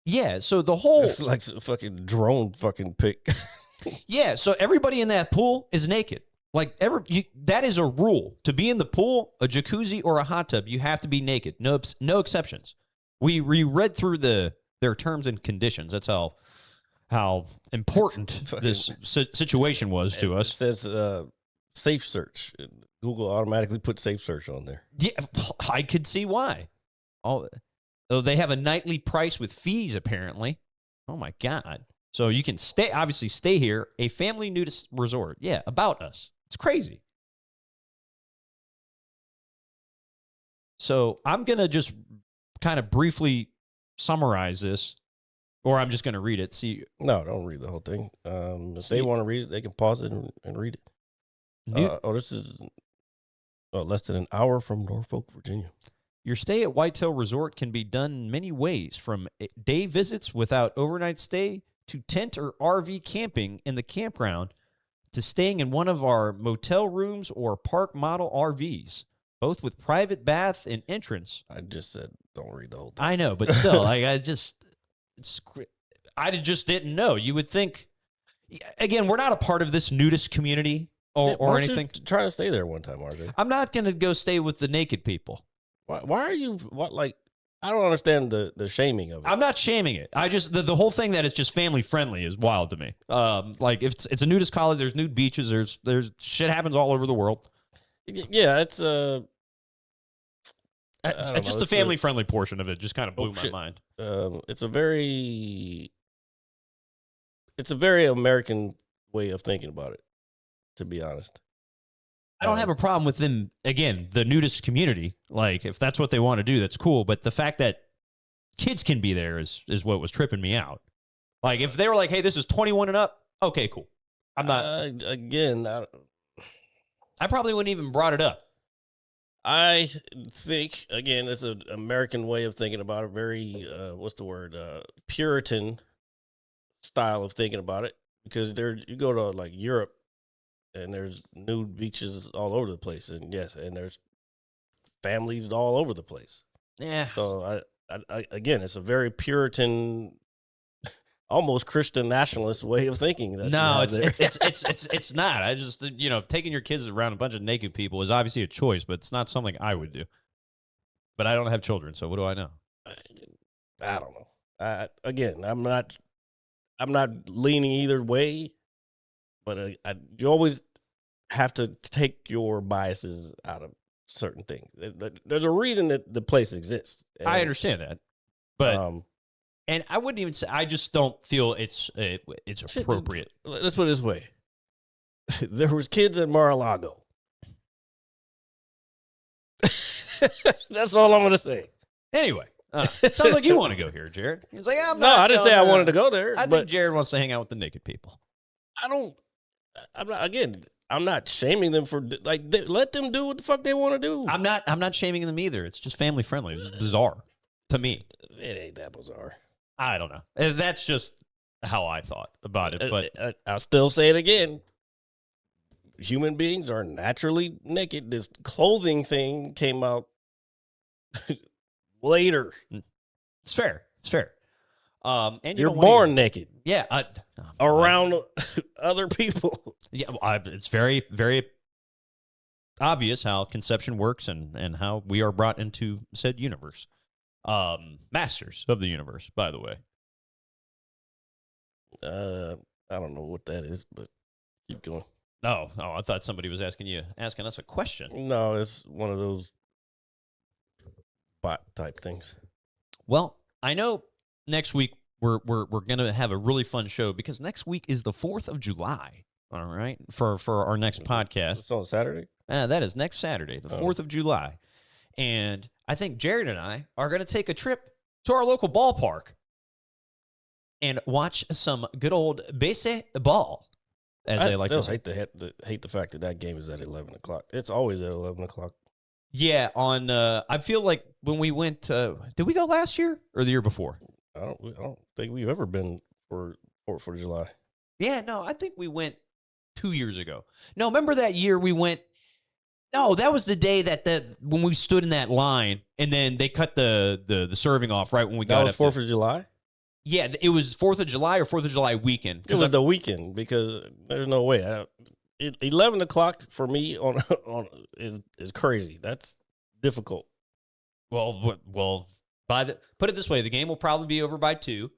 Yeah, so the whole it's like a fucking drone fucking pic. Yeah, so everybody in that pool is naked. Like, that is a rule. To be in the pool, a jacuzzi, or a hot tub, you have to be naked. No exceptions. We read through their terms and conditions. That's how important this situation was to us. It says safe search. Google automatically put safe search on there. Yeah, I could see why. Though they have a nightly price with fees, apparently. Oh, my God. So you can obviously stay here, a family nudist resort. Yeah, about us. It's crazy. So I'm going to just kind of briefly summarize this, or I'm just going to read it. See, No, don't read the whole thing. If they want to read it, they can pause it and read it. This is less than an hour from Norfolk, Virginia. Your stay at Whitetail Resort can be done in many ways, from day visits without overnight stay to tent or RV camping in the campground to staying in one of our motel rooms or park model RVs, both with private bath and entrance. I just said don't read the whole thing. I know, but still, I just didn't know. You would think, again, we're not a part of this nudist community or anything. Try to stay there one time, RJ. I'm not going to go stay with the naked people. Why are you I don't understand the shaming of it. I'm not shaming it. I just the whole thing that it's just family friendly is wild to me. Like if it's a nudist college, there's nude beaches, there's shit happens all over the world. Yeah, it's just the family friendly portion of it just kind of blew my mind. It's a very American way of thinking about it, to be honest. I don't have a problem with them, again, the nudist community. Like, if that's what they want to do, that's cool. But the fact that kids can be there is what was tripping me out. Like, if they were like, hey, this is 21 and up, okay, cool. I'm not. I probably wouldn't even brought it up. I think, again, it's an American way of thinking about it. Very, Puritan style of thinking about it. Because you go to, like, Europe, and there's nude beaches all over the place, and and there's families all over the place. Yeah. So I again, it's a very Puritan, almost Christian nationalist way of thinking. No, it's not. I just taking your kids around a bunch of naked people is obviously a choice, but it's not something I would do. But I don't have children, so what do I know? I don't know. Again, I'm not leaning either way. But you always have to take your biases out of certain things. There's a reason that the place exists. And, I understand that, but and I wouldn't even say. I just don't feel it's appropriate. Let's put it this way: there was kids at Mar-a-Lago. That's all I'm going to say. Anyway, sounds like you want to go here, Jared. He's like, I'm not. No, I didn't say I wanted to go there. I think Jared wants to hang out with the naked people. I'm not shaming them for let them do what the fuck they want to do. I'm not shaming them either. It's just family friendly. It's bizarre to me. It ain't that bizarre. I don't know. That's just how I thought about it. But I'll still say it again. Human beings are naturally naked. This clothing thing came out later. It's fair. It's fair. And you're born naked. Yeah. Around other people. Yeah. It's very, very obvious how conception works and how we are brought into said universe. Masters of the universe, by the way. I don't know what that is, but keep going. Oh, I thought somebody was asking us a question. No, it's one of those bot type things. Well, I know next week we're gonna have a really fun show because next week is the 4th of July. All right, for our next podcast. It's on Saturday. That is next Saturday, the 4th of July, and I think Jared and I are gonna take a trip to our local ballpark and watch some good old baseball. As I like to say. hate the fact that game is at 11 o'clock. It's always at 11 o'clock. Yeah, I feel like when we went, did we go last year or the year before? I don't think we've ever been for 4th of July. Yeah, no, I think we went 2 years ago. No, remember that year we went? No, that was the day when we stood in that line and then they cut the serving off right when we got. That was 4th of July. Yeah, it was 4th of July or 4th of July weekend. It was the weekend because there's no way. 11 o'clock for me is crazy. That's difficult. Well, put it this way: the game will probably be over by 2,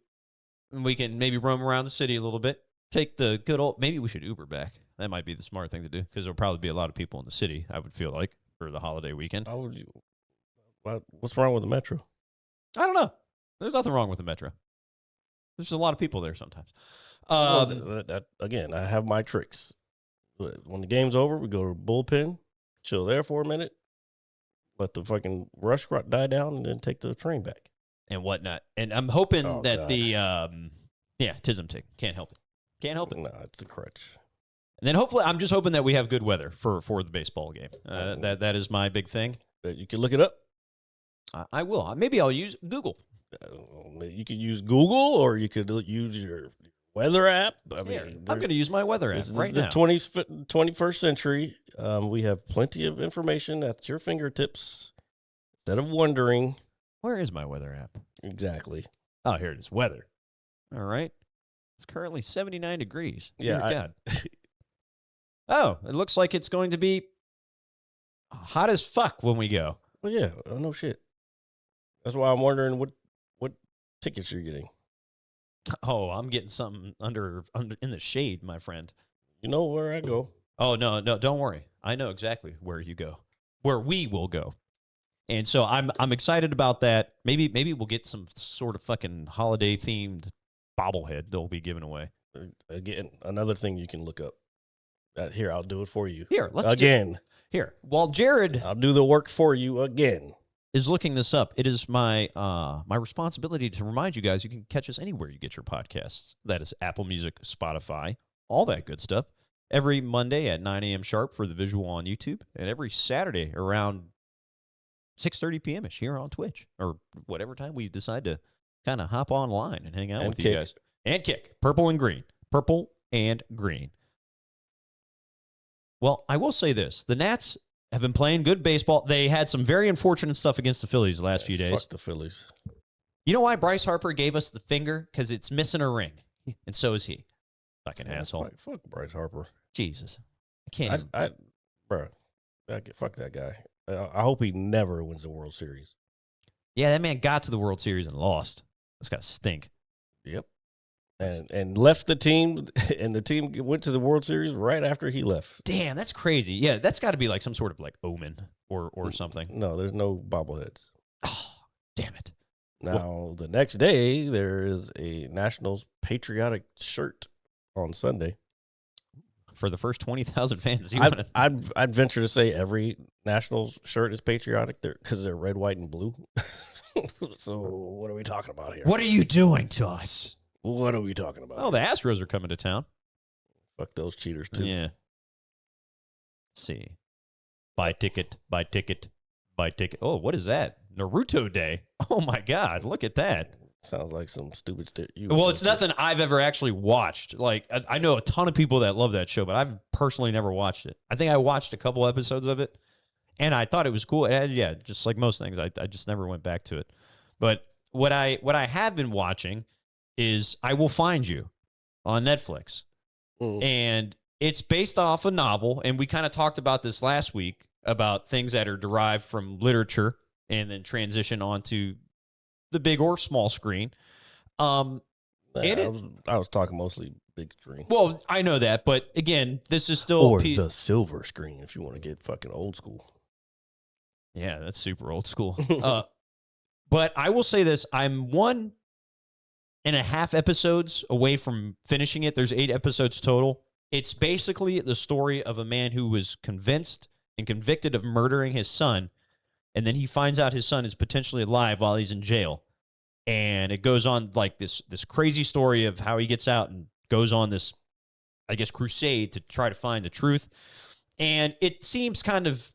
and we can maybe roam around the city a little bit. Take the good old. Maybe we should Uber back. That might be the smart thing to do because there'll probably be a lot of people in the city. I would feel like for the holiday weekend. What's wrong with the metro? I don't know. There's nothing wrong with the Metro. There's just a lot of people there sometimes. Again, I have my tricks. When the game's over, we go to bullpen, chill there for a minute, let the fucking rush die down, and then take the train back. And whatnot. And I'm hoping that God. Tism tick. Can't help it. Can't help it. No, it's a crutch. And then hopefully, I'm just hoping that we have good weather for the baseball game. That is my big thing. You can look it up. I will. Maybe I'll use Google. You could use Google, or you could use your weather app. I mean, I'm going to use my weather app right now. The 21st century. We have plenty of information at your fingertips. Instead of wondering. Where is my weather app? Exactly. Oh, here it is. Weather. All right. It's currently 79 degrees. Yeah. God. Oh, it looks like it's going to be hot as fuck when we go. Well, yeah. No shit. That's why I'm wondering what tickets you're getting. Oh, I'm getting something under in the shade, my friend. You know where I go. Oh, no, don't worry. I know exactly where you go, where we will go. And so I'm excited about that. Maybe we'll get some sort of fucking holiday themed bobblehead they'll be giving away. Again, another thing you can look up. Here, I'll do it for you. Here, let's again. Here, while Jared, I'll do the work for you again. Is looking this up. It is my my responsibility to remind you guys you can catch us anywhere you get your podcasts. That is Apple Music, Spotify, all that good stuff. Every Monday at 9 a.m. sharp for the visual on YouTube, and every Saturday around 6:30 p.m. ish here on Twitch, or whatever time we decide to kind of hop online and hang out with you guys. And kick. Purple and green. Purple and green. Well, I will say this. The Nats have been playing good baseball. They had some very unfortunate stuff against the Phillies the last few days. Fuck the Phillies. You know why Bryce Harper gave us the finger? Because it's missing a ring. And so is he. Fucking asshole. Fuck Bryce Harper. Jesus. I can't fuck that guy. I hope he never wins the World Series. Yeah, that man got to the World Series and lost. That's got to stink. Yep. And left the team, and the team went to the World Series right after he left. Damn, that's crazy. Yeah, that's got to be like some sort of like omen or something. No, there's no bobbleheads. Oh, damn it. Now, the next day, there is a Nationals patriotic shirt on Sunday. For the first 20,000 fans. I'd venture to say every Nationals shirt is patriotic because they're red, white, and blue. So what are we talking about here? What are you doing to us? What are we talking about? Oh, the Astros are coming to town. Fuck those cheaters, too. Yeah. Let's see. Buy ticket, buy ticket, buy ticket. Oh, what is that? Naruto Day. Oh, my God. Look at that. Sounds like some stupid shit. Well, it's nothing I've ever actually watched. Like, I know a ton of people that love that show, but I've personally never watched it. I think I watched a couple episodes of it, and I thought it was cool. And yeah, just like most things, I just never went back to it. But what I have been watching is I Will Find You on Netflix. And it's based off a novel, and we kind of talked about this last week about things that are derived from literature and then transition onto the big or small screen. I was talking mostly big screen. Well, I know that, but again, this is still the silver screen if you want to get fucking old school. Yeah, that's super old school. But I will say this: I'm 1.5 episodes away from finishing it. There's 8 episodes total. It's basically the story of a man who was convinced and convicted of murdering his son, and then he finds out his son is potentially alive while he's in jail. And it goes on like this crazy story of how he gets out and goes on this, I guess, crusade to try to find the truth. And it seems kind of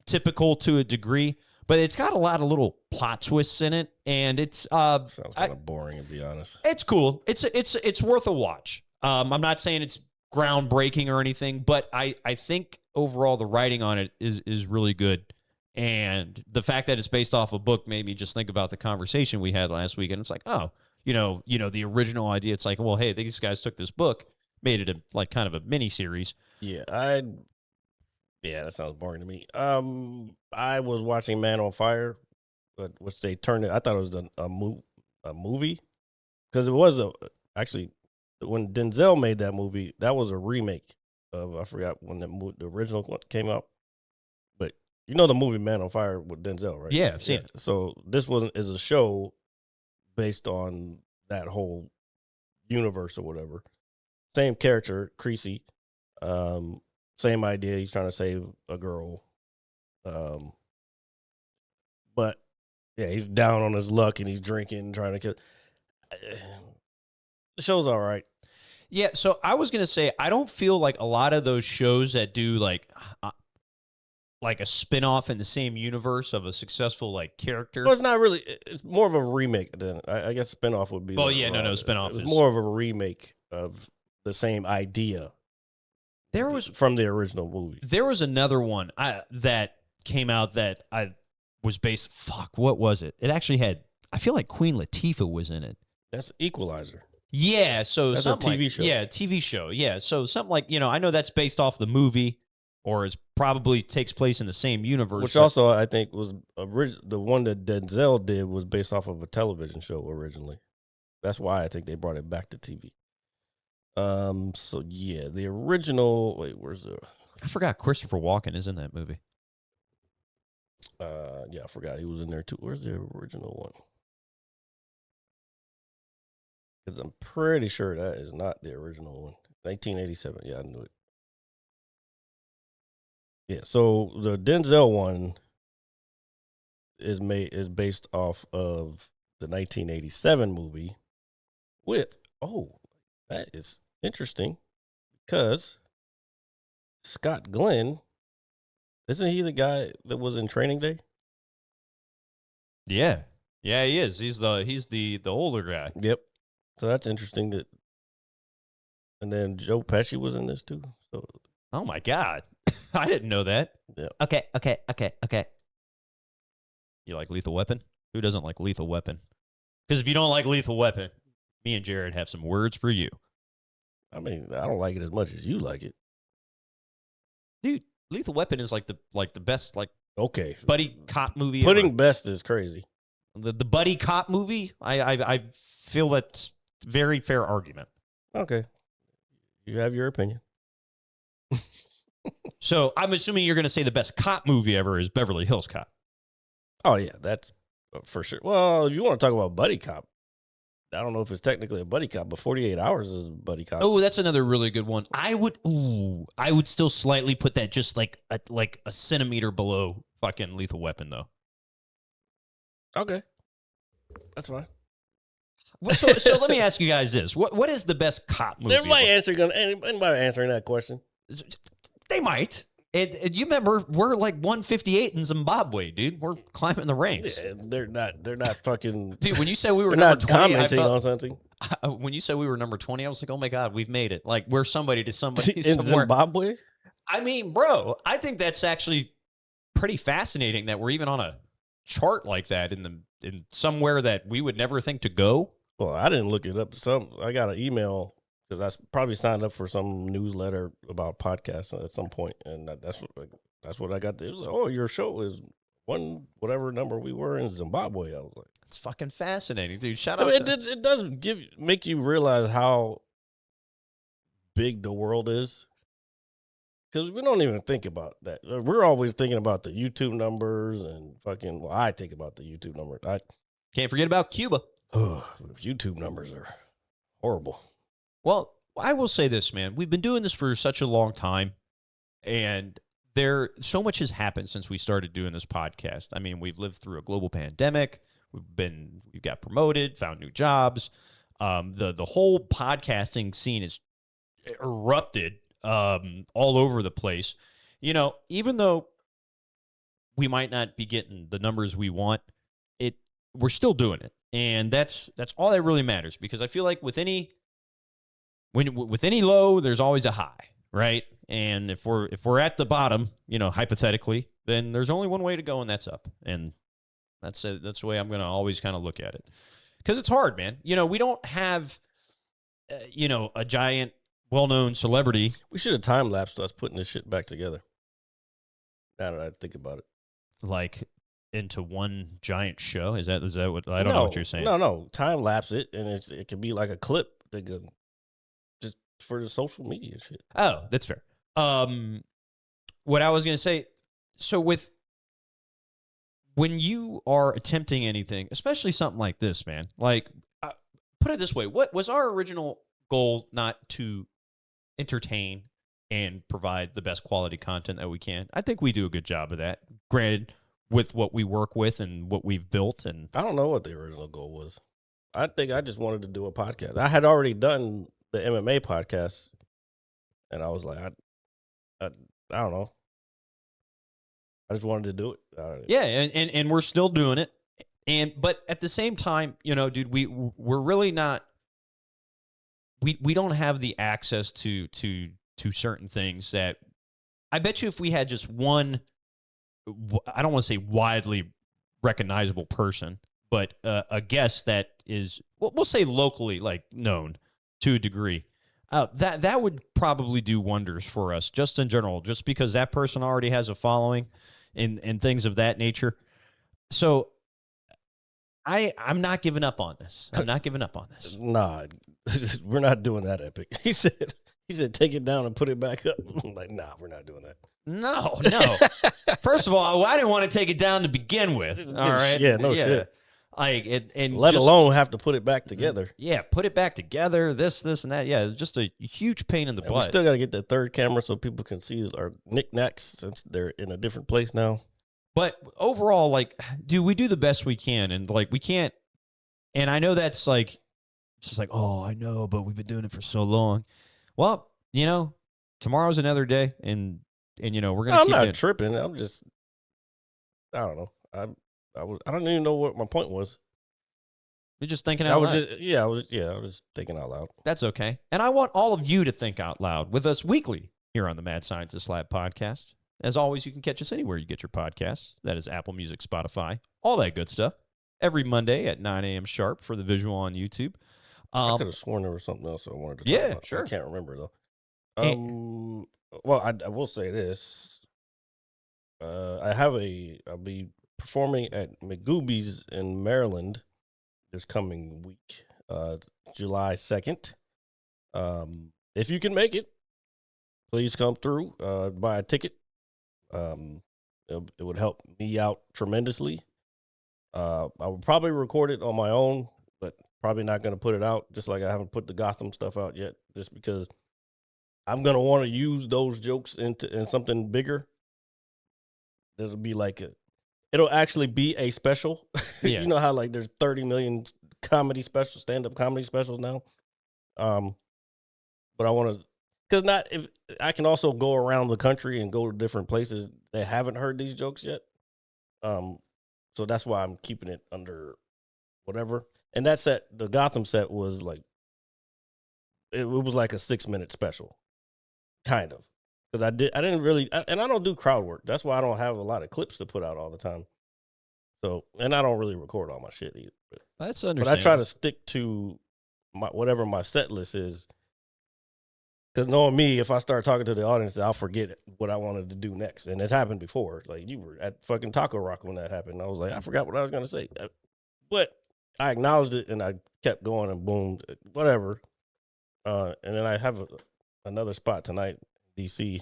typical to a degree, but it's got a lot of little plot twists in it, and it's sounds kind of boring, to be honest. It's cool. It's worth a watch. I'm not saying it's groundbreaking or anything, but I think overall the writing on it is really good. And the fact that it's based off a book made me just think about the conversation we had last week. And it's like, oh, you know, the original idea. It's like, well, hey, these guys took this book, made it like kind of a mini series. Yeah, that sounds boring to me. I was watching Man on Fire, but which they turned it. I thought it was a movie because it was actually when Denzel made that movie. That was a remake of, I forgot when the original one came out. But you know the movie Man on Fire with Denzel, right? Yeah, I've seen it. So this is a show based on that whole universe or whatever. Same character, Creasy. Same idea. He's trying to save a girl. But yeah, he's down on his luck and he's drinking and trying to kill. The show's all right. Yeah, so I was going to say, I don't feel like a lot of those shows that do like a spin-off in the same universe of a successful like character. Well, it's not really. It's more of a remake than I guess spin-off would be. Well, yeah, no, spin-off It's is more of a remake of the same idea. There was from the original movie. There was another one that came out that I was based. Fuck, what was it? It actually had. I feel like Queen Latifah was in it. That's Equalizer. Yeah, so that's something a TV like, show. Yeah, TV show. Yeah, so something like, I know that's based off the movie, or is probably takes place in the same universe. Which also I think was the one that Denzel did was based off of a television show originally. That's why I think they brought it back to TV. So yeah, the original. Wait, where's the? I forgot Christopher Walken is in that movie. Yeah, I forgot he was in there too. Where's the original one? Because I'm pretty sure that is not the original one. 1987. Yeah, I knew it. Yeah, so the Denzel one is based off of the 1987 movie with that is interesting because Scott Glenn, isn't he the guy that was in Training Day? Yeah, he is. He's the older guy. Yep. So that's interesting that. And then Joe Pesci was in this too. So. Oh my God, I didn't know that. Yeah. Okay. You like Lethal Weapon? Who doesn't like Lethal Weapon? Because if you don't like Lethal Weapon, me and Jared have some words for you. I mean, I don't like it as much as you like it, dude. Lethal Weapon is like the best okay buddy cop movie. Putting ever. best is crazy. The buddy cop movie. I feel that's a very fair argument. Okay, you have your opinion. So I'm assuming you're going to say the best cop movie ever is Beverly Hills Cop. Oh yeah, that's for sure. Well, if you want to talk about buddy cop, I don't know if it's technically a buddy cop, but 48 Hours is a buddy cop. Oh, that's another really good one. I would still slightly put that just like a centimeter below fucking Lethal Weapon though. Okay, that's fine. So let me ask you guys this: what is the best cop movie? Anybody answering that question? They might. You remember we're like 158 in Zimbabwe, dude. We're climbing the ranks. Yeah, they're not fucking. Dude, when you said we were number number 20, commenting on something. When you said we were number 20, I was like, oh my God, we've made it. Like we're somebody to somebody in somewhere. Zimbabwe. I mean, bro, I think that's actually pretty fascinating that we're even on a chart like that in somewhere that we would never think to go. Well, I didn't look it up. I got an email because I probably signed up for some newsletter about podcasts at some point, and that's what I got. It was like, oh, your show is whatever number we were in Zimbabwe. I was like, it's fucking fascinating, dude. Shout out. It does make you realize how big the world is, because we don't even think about that. We're always thinking about the YouTube numbers and fucking. Well, I think about the YouTube numbers. I can't forget about Cuba. YouTube numbers are horrible. Well, I will say this, man. We've been doing this for such a long time, and so much has happened since we started doing this podcast. I mean, we've lived through a global pandemic. We've got promoted, found new jobs. The whole podcasting scene is erupted all over the place. Even though we might not be getting the numbers we want, we're still doing it, and that's all that really matters. Because I feel like with any low, there's always a high, right? And if we're at the bottom, hypothetically, then there's only one way to go, and that's up. And that's the way I'm going to always kind of look at it, because it's hard, man. We don't have, a giant, well-known celebrity. We should have time-lapsed us putting this shit back together. Now that I think about it, like into one giant show. Is that what? I don't know what you're saying. No, time-lapse it, and it could be like a clip that could just for the social media shit. Oh, that's fair. What I was going to say, so with when you are attempting anything, especially something like this, man, like put it this way, what was our original goal? Not to entertain and provide the best quality content that we can. I think we do a good job of that. Granted, with what we work with and what we've built, and I don't know what the original goal was. I think I just wanted to do a podcast. I had already done the MMA podcast, and I was like, I don't know. I just wanted to do it. yeah, and we're still doing it. But at the same time, you know, dude, we're really not. We don't have the access to certain things that I bet you if we had just one, I don't want to say widely recognizable person, but a guest that is, we'll say locally like known to a degree, that would probably do wonders for us just in general, just because that person already has a following and things of that nature. So I'm not giving up on this. I'm not giving up on this. Nah, we're not doing that, Epic. He said, take it down and put it back up. I'm like, nah, we're not doing that. No. First of all, I didn't want to take it down to begin with. All right. Yeah, no shit. Like and let alone have to put it back together. Yeah, put it back together. This and that. Yeah, it's just a huge pain in the butt. We still got to get that third camera so people can see our knickknacks since they're in a different place now. But overall, like, dude, we do the best we can, and like we can't. And I know that's like, it's just like, oh, I know, but we've been doing it for so long. Well, you know, tomorrow's another day, and you know we're gonna. I'm not tripping. I'm just, I don't know. I don't even know what my point was. You're just thinking out loud. I was just thinking out loud. That's okay. And I want all of you to think out loud with us weekly here on the Mad Scientist Lab podcast. As always, you can catch us anywhere you get your podcasts. That is Apple Music, Spotify, all that good stuff. Every Monday at 9 a.m. sharp for the visual on YouTube. I could have sworn there was something else I wanted to talk about. Sure. I can't remember, though. Well, I will say this. I'll be performing at McGooby's in Maryland this coming week, July 2nd. If you can make it, please come through, buy a ticket. It would help me out tremendously. I would probably record it on my own, but probably not going to put it out, just like I haven't put the Gotham stuff out yet, just because I'm going to want to use those jokes in something bigger. There'll be it'll actually be a special. Yeah. You know how like there's 30 million stand-up comedy specials now. But I want to, because if I can also go around the country and go to different places that haven't heard these jokes yet. So that's why I'm keeping it under whatever. And that set, the Gotham set was like, it was like a 6-minute special, kind of. Because I didn't really, and I don't do crowd work. That's why I don't have a lot of clips to put out all the time. So, and I don't really record all my shit either. That's But understandable. I try to stick to whatever my set list is. Because knowing me, if I start talking to the audience, I'll forget what I wanted to do next. And it's happened before. Like, you were at fucking Taco Rock when that happened. I was like, I forgot what I was going to say. But I acknowledged it, and I kept going, and boom, whatever. And then I have another spot tonight, DC.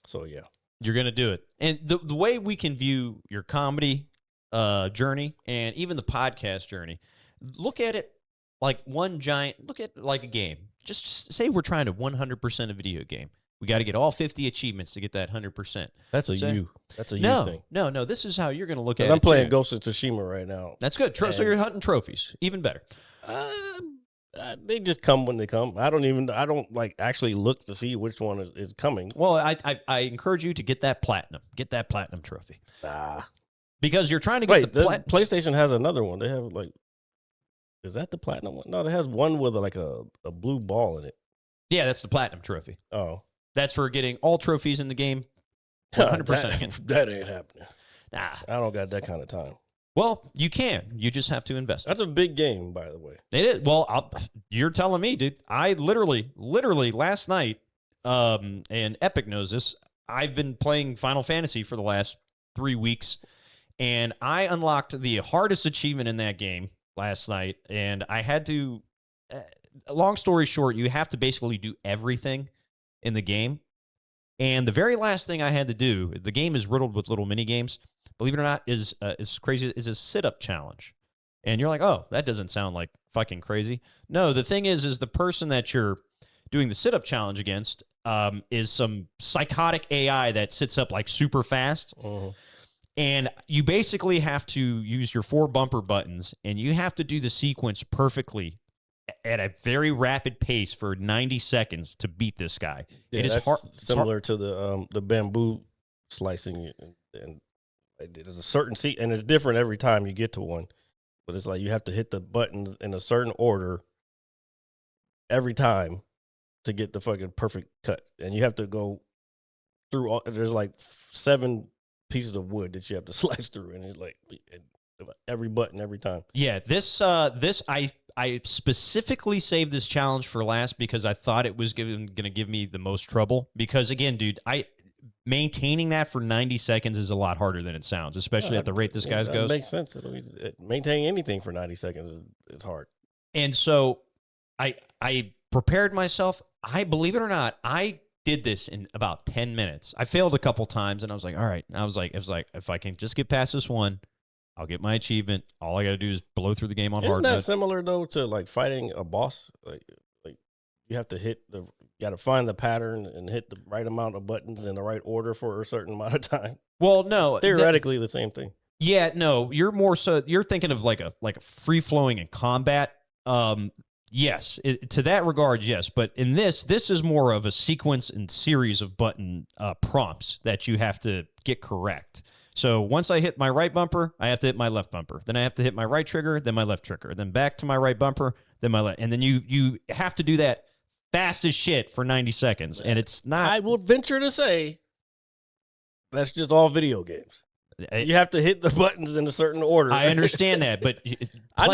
So, yeah. You're going to do it. And the way we can view your comedy journey and even the podcast journey, look at it like look at like a game. Just say we're trying to 100% a video game. We got to get all 50 achievements to get that 100%. That's a you thing. No. This is how you're going to look at it. I'm playing Ghost of Tsushima right now. That's good. So you're hunting trophies. Even better. They just come when they come. I don't like actually look to see which one is coming. Well, I encourage you to get that platinum. Get that platinum trophy. Because you're trying to get PlayStation has another one. They have like, is that the platinum one? No, it has one with a blue ball in it. Yeah, that's the platinum trophy. Oh. That's for getting all trophies in the game 100%. That ain't happening. Nah. I don't got that kind of time. Well, you can. You just have to invest. That's a big game, by the way. It is. Well, you're telling me, dude. I literally last night, and Epic knows this, I've been playing Final Fantasy for the last 3 weeks, and I unlocked the hardest achievement in that game last night, and I had to, long story short, you have to basically do everything in the game And the very last thing I had to do, the game is riddled with little mini games. Believe it or not, is crazy. Is a sit-up challenge, and you're like, oh, that doesn't sound like fucking crazy. No, the thing is the person that you're doing the sit-up challenge against is some psychotic AI that sits up like super fast. And you basically have to use your 4 bumper buttons, and you have to do the sequence perfectly at a very rapid pace for 90 seconds to beat this guy. Yeah, it is that's hard, similar to the bamboo slicing, and there's a certain seat, and it's different every time you get to one. But it's like you have to hit the buttons in a certain order every time to get the fucking perfect cut, and you have to go through all. There's like 7 pieces of wood that you have to slice through, and it's like every button every time. Yeah, this I specifically saved this challenge for last because I thought it was going to give me the most trouble. Because again, dude, maintaining that for 90 seconds is a lot harder than it sounds, especially at the rate this guy's goes. It makes sense. Maintaining anything for 90 seconds is hard. And so I prepared myself. Believe it or not, I did this in about 10 minutes. I failed a couple times, and I was like, all right. I was like, if I can just get past this one, I'll get my achievement. All I got to do is blow through the game on hard mode. Isn't that similar, though, to like fighting a boss? Like you have to you got to find the pattern and hit the right amount of buttons in the right order for a certain amount of time. Well, no. It's theoretically the same thing. Yeah, no. You're more so, you're thinking of like a free-flowing in combat. Yes, to that regard, yes. But in this is more of a sequence and series of button prompts that you have to get correct. So once I hit my right bumper, I have to hit my left bumper. Then I have to hit my right trigger, then my left trigger. Then back to my right bumper, then my left. And then you have to do that fast as shit for 90 seconds. And it's not... I will venture to say that's just all video games. You have to hit the buttons in a certain order. I understand that, but I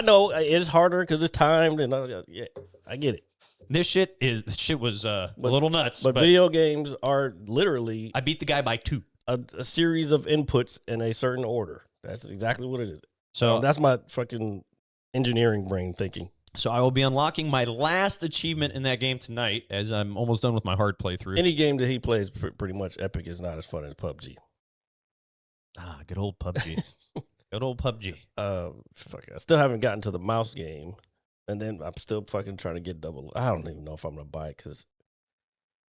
know it's harder because it's timed, and yeah, I get it. This shit was a little nuts. But video games are literally I beat the guy by 2. A series of inputs in a certain order. That's exactly what it is. So that's my fucking engineering brain thinking. So I will be unlocking my last achievement in that game tonight, as I'm almost done with my hard playthrough. Any game that he plays, pretty much Epic is not as fun as PUBG. Good old PUBG. Good old PUBG. Fuck, I still haven't gotten to the mouse game, and then I'm still fucking trying to get double. I don't even know if I'm gonna buy it because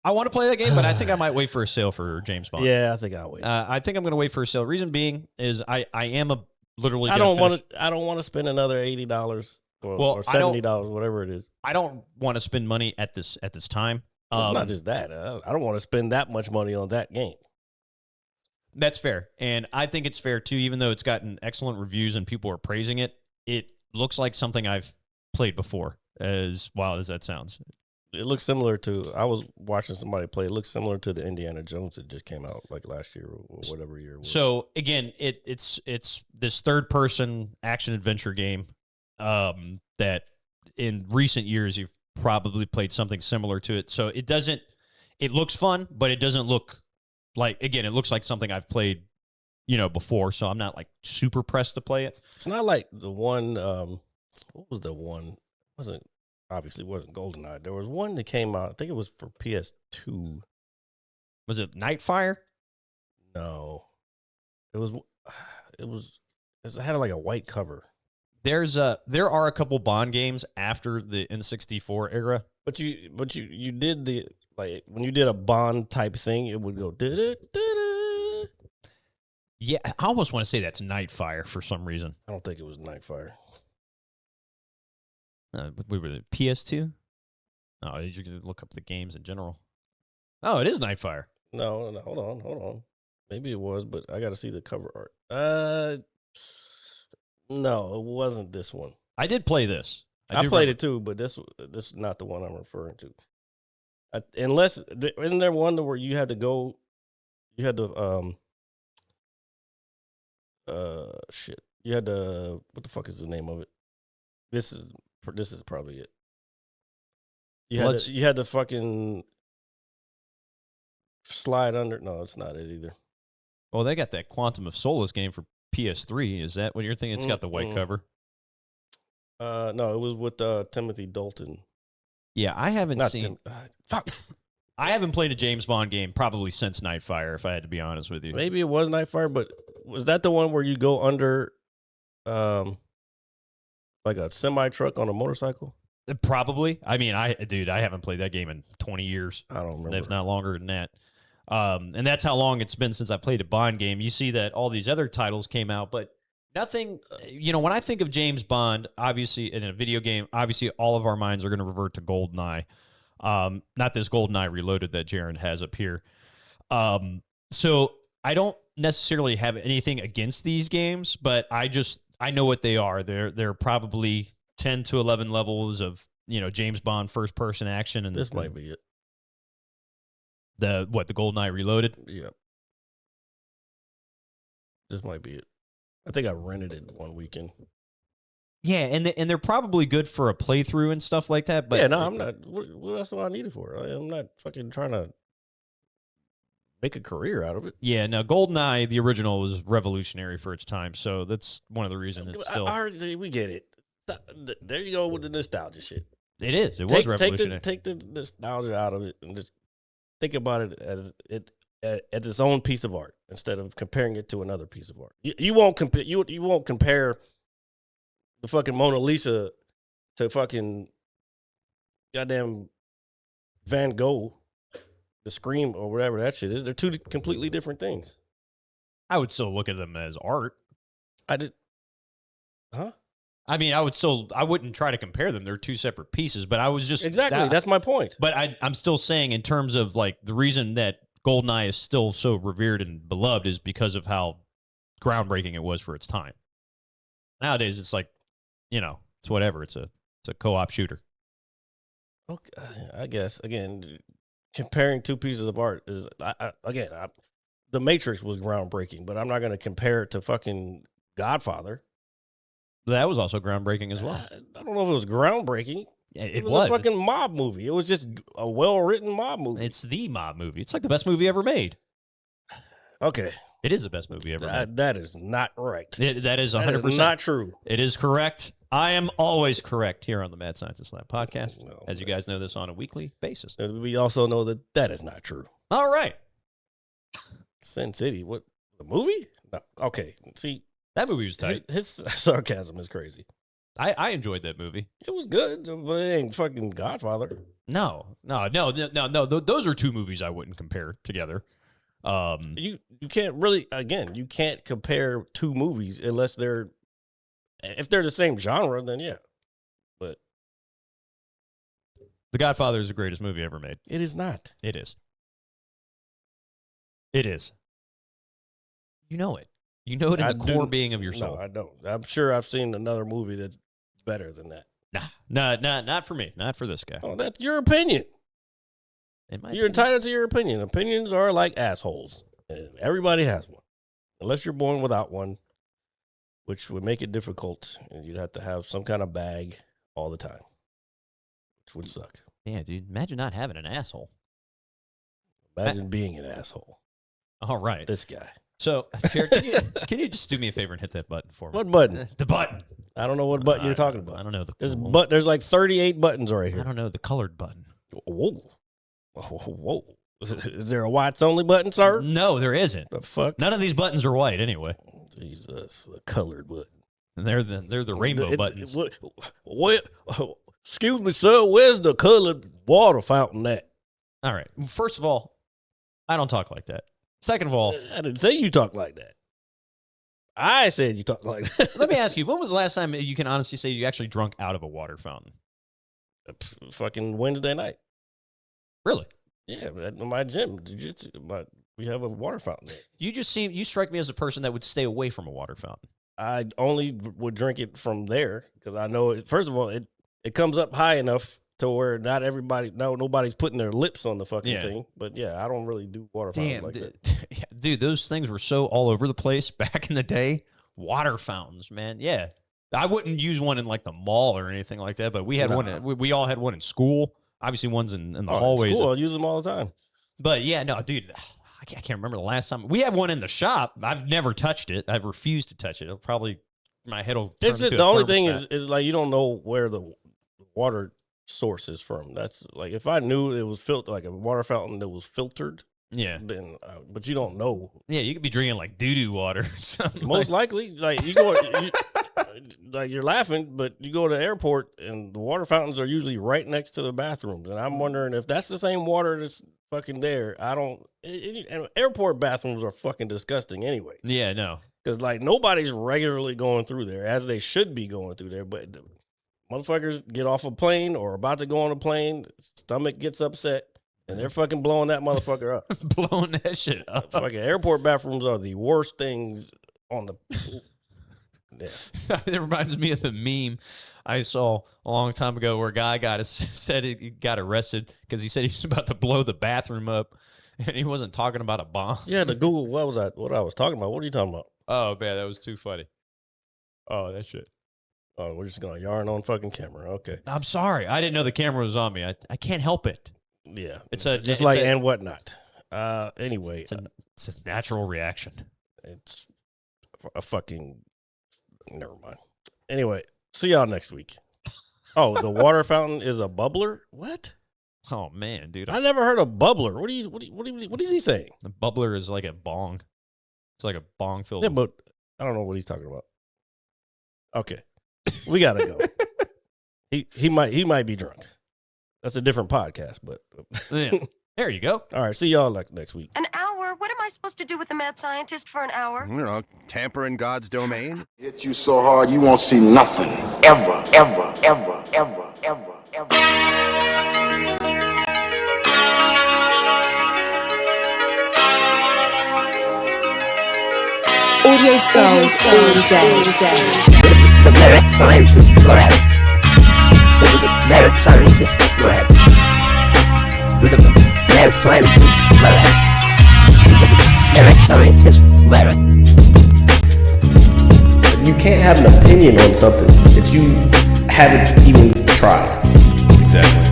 I want to play that game, but I think I might wait for a sale for James Bond. Yeah, I think I'll wait. I think I'm gonna wait for a sale. Reason being is I am literally. I don't want to spend another $80 or $70, whatever it is. I don't want to spend money at this time. It's not just that. I don't want to spend that much money on that game. That's fair. And I think it's fair, too, even though it's gotten excellent reviews and people are praising it. It looks like something I've played before, as wild as that sounds. It looks similar to, I was watching somebody play, it looks similar to the Indiana Jones that just came out like last year or whatever year it was. So, again, it's this third-person action-adventure game that in recent years you've probably played something similar to it. So it looks fun, but it doesn't look like, again, it looks like something I've played, before, so I'm not like super pressed to play it. It's not like the one, what was the one? Obviously wasn't GoldenEye. There was one that came out, I think it was for PS2. Was it Nightfire? No. It had like a white cover. There are a couple Bond games after the N64 era. But you did the, like, when you did a Bond type thing, it would go da-da-da-da. Yeah, I almost want to say that's Nightfire for some reason. I don't think it was Nightfire. We were the PS2? Oh, you could look up the games in general. Oh, it is Nightfire. No, hold on. Maybe it was, but I got to see the cover art. No, it wasn't this one. I did play this. I played it too, but this is not the one I'm referring to. Unless, isn't there one where you had to go? You had to shit. You had to, what the fuck is the name of it? This is probably it. You had to fucking slide under. No, it's not it either. Well, they got that Quantum of Solace game for PS3. Is that what you're thinking? It's got the white cover. No, it was with Timothy Dalton. Yeah, I haven't seen. Fuck. I haven't played a James Bond game probably since Nightfire, if I had to be honest with you. Maybe it was Nightfire, but was that the one where you go under, like a semi truck on a motorcycle? Probably. I mean, I haven't played that game in 20 years. I don't remember. If not longer than that. And that's how long it's been since I played a Bond game. You see that all these other titles came out, but nothing, when I think of James Bond, obviously in a video game, obviously all of our minds are going to revert to GoldenEye. Not this GoldenEye Reloaded that Jaron has up here. So I don't necessarily have anything against these games, but I know what they are. They're probably 10 to 11 levels of, James Bond first person action. And this might be it. The GoldenEye Reloaded? Yeah. This might be it. I think I rented it one weekend. Yeah, and they're probably good for a playthrough and stuff like that. But yeah, no, I'm not. That's what I need it for. I'm not fucking trying to make a career out of it. Yeah, no, GoldenEye, the original, was revolutionary for its time, so that's one of the reasons it's still. We get it. There you go with the nostalgia shit. It is. It was revolutionary. Take the nostalgia out of it and just think about it as its own piece of art instead of comparing it to another piece of art. You won't compare. You won't compare the fucking Mona Lisa to fucking goddamn Van Gogh, the Scream or whatever that shit is. They're two completely different things. I would still look at them as art. Huh? I mean, I wouldn't try to compare them. They're two separate pieces, but I was just... Exactly, that's my point. But I'm still saying in terms of, like, the reason that GoldenEye is still so revered and beloved is because of how groundbreaking it was for its time. Nowadays, it's like, it's whatever. It's a co-op shooter. Okay, I guess, again, comparing two pieces of art is... The Matrix was groundbreaking, but I'm not going to compare it to fucking Godfather. That was also groundbreaking as well. I don't know if it was groundbreaking. It was a fucking mob movie. It was just a well-written mob movie. It's the mob movie. It's like the best movie ever made. Okay. It is the best movie ever made. That is not right. That is 100% that is not true. It is correct. I am always correct here on the Mad Scientist Lab podcast. As you guys know this on a weekly basis. And we also know that is not true. All right. Sin City, what, the movie? No. Okay. See, that movie was tight. His sarcasm is crazy. I enjoyed that movie. It was good, but it ain't fucking Godfather. No. Those are two movies I wouldn't compare together. You can't really, again, you can't compare two movies unless if they're the same genre, then yeah. But The Godfather is the greatest movie ever made. It is not. It is. It is. You know it. You know it in the core being of your soul. No, I don't. I'm sure I've seen another movie that's better than that. Nah, not for me. Not for this guy. Oh, that's your opinion. You're entitled to your opinion. Opinions are like assholes. And everybody has one. Unless you're born without one, which would make it difficult. And you'd have to have some kind of bag all the time, which would suck. Yeah, dude. Imagine not having an asshole. Imagine being an asshole. All right. This guy. So, Jared, can you just do me a favor and hit that button for me? What button? The button. I don't know what button you're talking about. I don't know. There's like 38 buttons right here. I don't know. The colored button. Whoa. Is there a whites only button, sir? No, there isn't. The fuck? None of these buttons are white anyway. Jesus, the colored button. And they're the rainbow buttons. Excuse me, sir. Where's the colored water fountain at? All right. First of all, I don't talk like that. Second of all, I didn't say you talk like that. I said you talk like that. Let me ask you, when was the last time you can honestly say you actually drunk out of a water fountain? Fucking Wednesday night. Really? Yeah, at my gym. We have a water fountain there. You strike me as a person that would stay away from a water fountain. I only would drink it from there because I know it. First of all, it comes up high enough to where nobody's putting their lips on the fucking thing. But yeah, I don't really do water fountains like that. Dude, those things were so all over the place back in the day. Water fountains, man. Yeah. I wouldn't use one in like the mall or anything like that, but we had one. We all had one in school. Obviously, one's in the hallways. In school, I use them all the time. But yeah, no, dude, I can't remember the last time. We have one in the shop. I've never touched it. I've refused to touch it. It'll probably, my head will turn into the only thing is like you don't know where the water source is from. That's like if I knew it was filtered, like a water fountain that was filtered. Yeah. Then, but you don't know. Yeah, you could be drinking like doo-doo water or something. Most likely, like you go, like you're laughing, but you go to the airport and the water fountains are usually right next to the bathrooms, and I'm wondering if that's the same water that's fucking there. I don't. And airport bathrooms are fucking disgusting anyway. Yeah, no. Because like nobody's regularly going through there as they should be going through there, but the motherfuckers get off a plane or about to go on a plane, stomach gets upset. And they're fucking blowing that motherfucker up. Blowing that shit up. Fucking airport bathrooms are the worst things on the. Yeah. It reminds me of the meme I saw a long time ago where a guy said he got arrested because he said he was about to blow the bathroom up, and he wasn't talking about a bomb. Yeah, the Google. What was that? What I was talking about? What are you talking about? Oh man, that was too funny. Oh, that shit. Oh, we're just gonna yarn on fucking camera. Okay. I'm sorry, I didn't know the camera was on me. I can't help it. Yeah, and whatnot. Anyway, it's a natural reaction. It's a fucking. Never mind. Anyway, see y'all next week. Oh, the water fountain is a bubbler. What? Oh man, dude, I never heard of bubbler. What is he saying? A bubbler is like a bong. It's like a bong filled. Yeah, but I don't know what he's talking about. Okay, we gotta go. he might be drunk. That's a different podcast, but yeah. There you go. All right, see y'all next week. An hour? What am I supposed to do with the mad scientist for an hour? You know, tamper in God's domain. Hit you so hard you won't see nothing. Ever, ever, ever, ever, ever, ever. Audio skulls all day. The merit scientist forever. The merit scientist forever. The merit scientist forever. The merit scientist forever. You can't have an opinion on something that you haven't even tried. Exactly.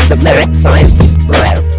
The merit scientist forever.